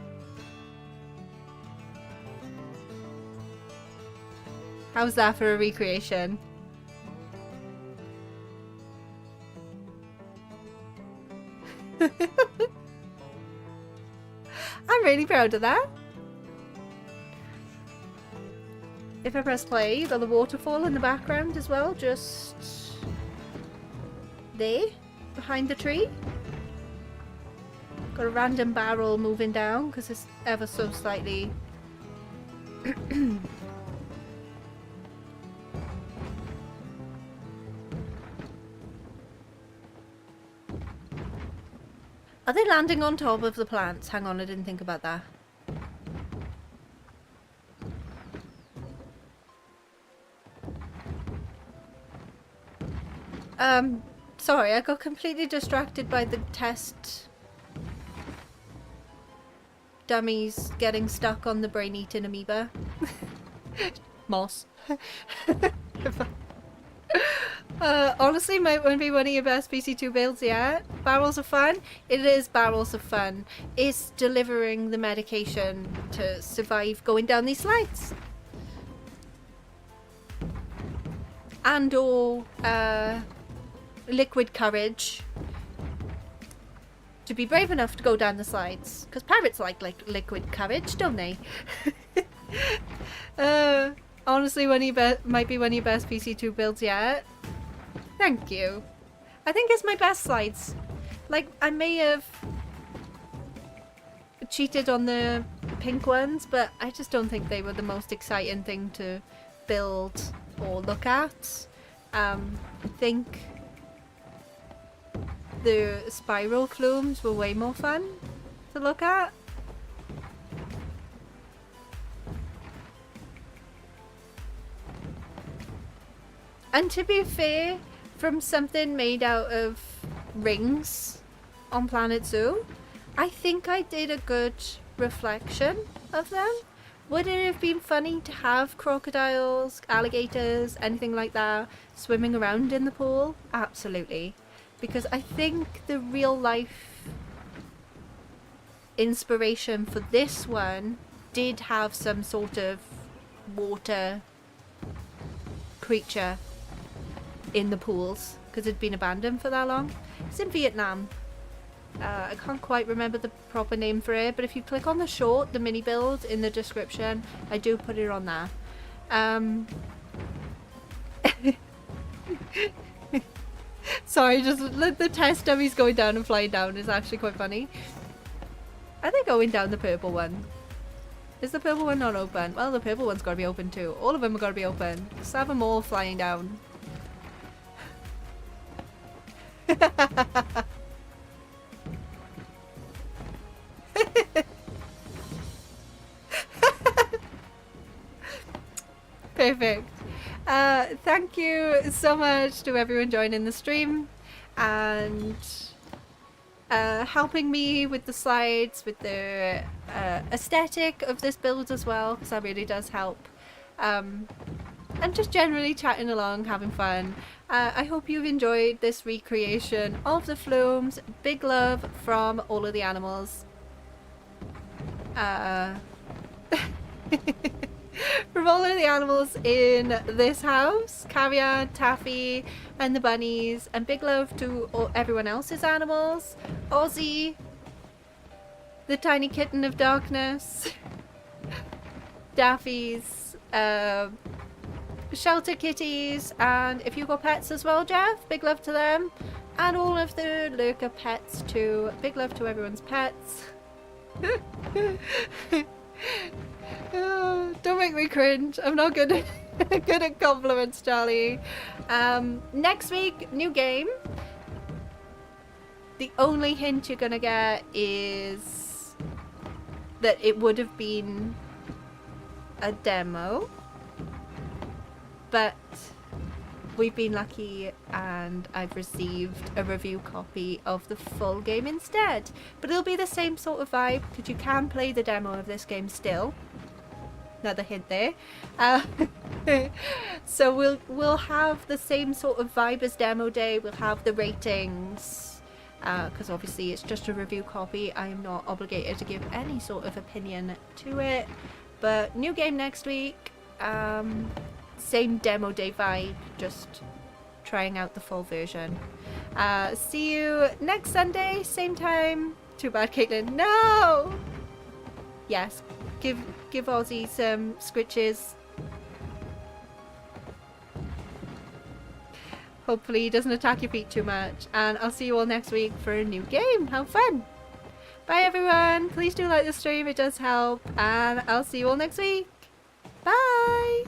How's that for a recreation? I'm really proud of that. If I press play, there's a waterfall in the background as well, just there, behind the tree. Got a random barrel moving down because it's ever so slightly Are they landing on top of the plants? Hang on, I didn't think about that. Sorry, I got completely distracted by the test dummies getting stuck on the brain-eating amoeba. Moss. Honestly, might want to be one of your best PC2 builds yet. Barrels of fun? It is barrels of fun. It's delivering the medication to survive going down these slides. And or liquid courage to be brave enough to go down the slides. Because parrots like liquid courage, don't they? Honestly, might be one of your best PC2 builds yet. Thank you. I think it's my best slides. Like, I may have cheated on the pink ones, but I just don't think they were the most exciting thing to build or look at. I think the spiral flumes were way more fun to look at. And to be fair, from something made out of rings on Planet Zoo, I think I did a good reflection of them. Would it have been funny to have crocodiles, alligators, anything like that swimming around in the pool? Absolutely. Because I think the real life inspiration for this one did have some sort of water creature in the pools because it'd been abandoned for that long. It's in Vietnam. I can't quite remember the proper name for it, but if you click on the short, the mini build in the description, I do put it on there. Sorry, just the test dummies going down and flying down is actually quite funny. Are they going down the purple one? Is the purple one not open? Well, the purple one's got to be open too. All of them have got to be open. Just have them all flying down. Perfect. Thank you so much to everyone joining the stream and helping me with the slides, with the aesthetic of this build as well, because that really does help. And just generally chatting along, having fun. I hope you've enjoyed this recreation of the flumes. Big love from all of the animals. From all of the animals in this house, Carrion, Taffy, and the bunnies, and big love to everyone else's animals. Ozzy, the tiny kitten of darkness, Daffy's, shelter kitties, and if you've got pets as well, Jeff, big love to them. and all of the lurker pets too. Big love to everyone's pets. Oh, don't make me cringe. I'm not good good at compliments, Charlie. Next week, new game. The only hint you're gonna get is that it would have been a demo, but we've been lucky and I've received a review copy of the full game instead. But it'll be the same sort of vibe because you can play the demo of this game still. Another hint there. So we'll have the same sort of vibe as demo day. We'll have the ratings because obviously it's just a review copy. I am not obligated to give any sort of opinion to it. But new game next week. Same demo day vibe, just trying out the full version. See you next Sunday, same time. Too bad, Caitlin. No! Yes, give Ozzy some scritches. Hopefully he doesn't attack your feet too much. And I'll see you all next week for a new game. Have fun! Bye everyone! Please do like the stream, it does help. And I'll see you all next week. Bye!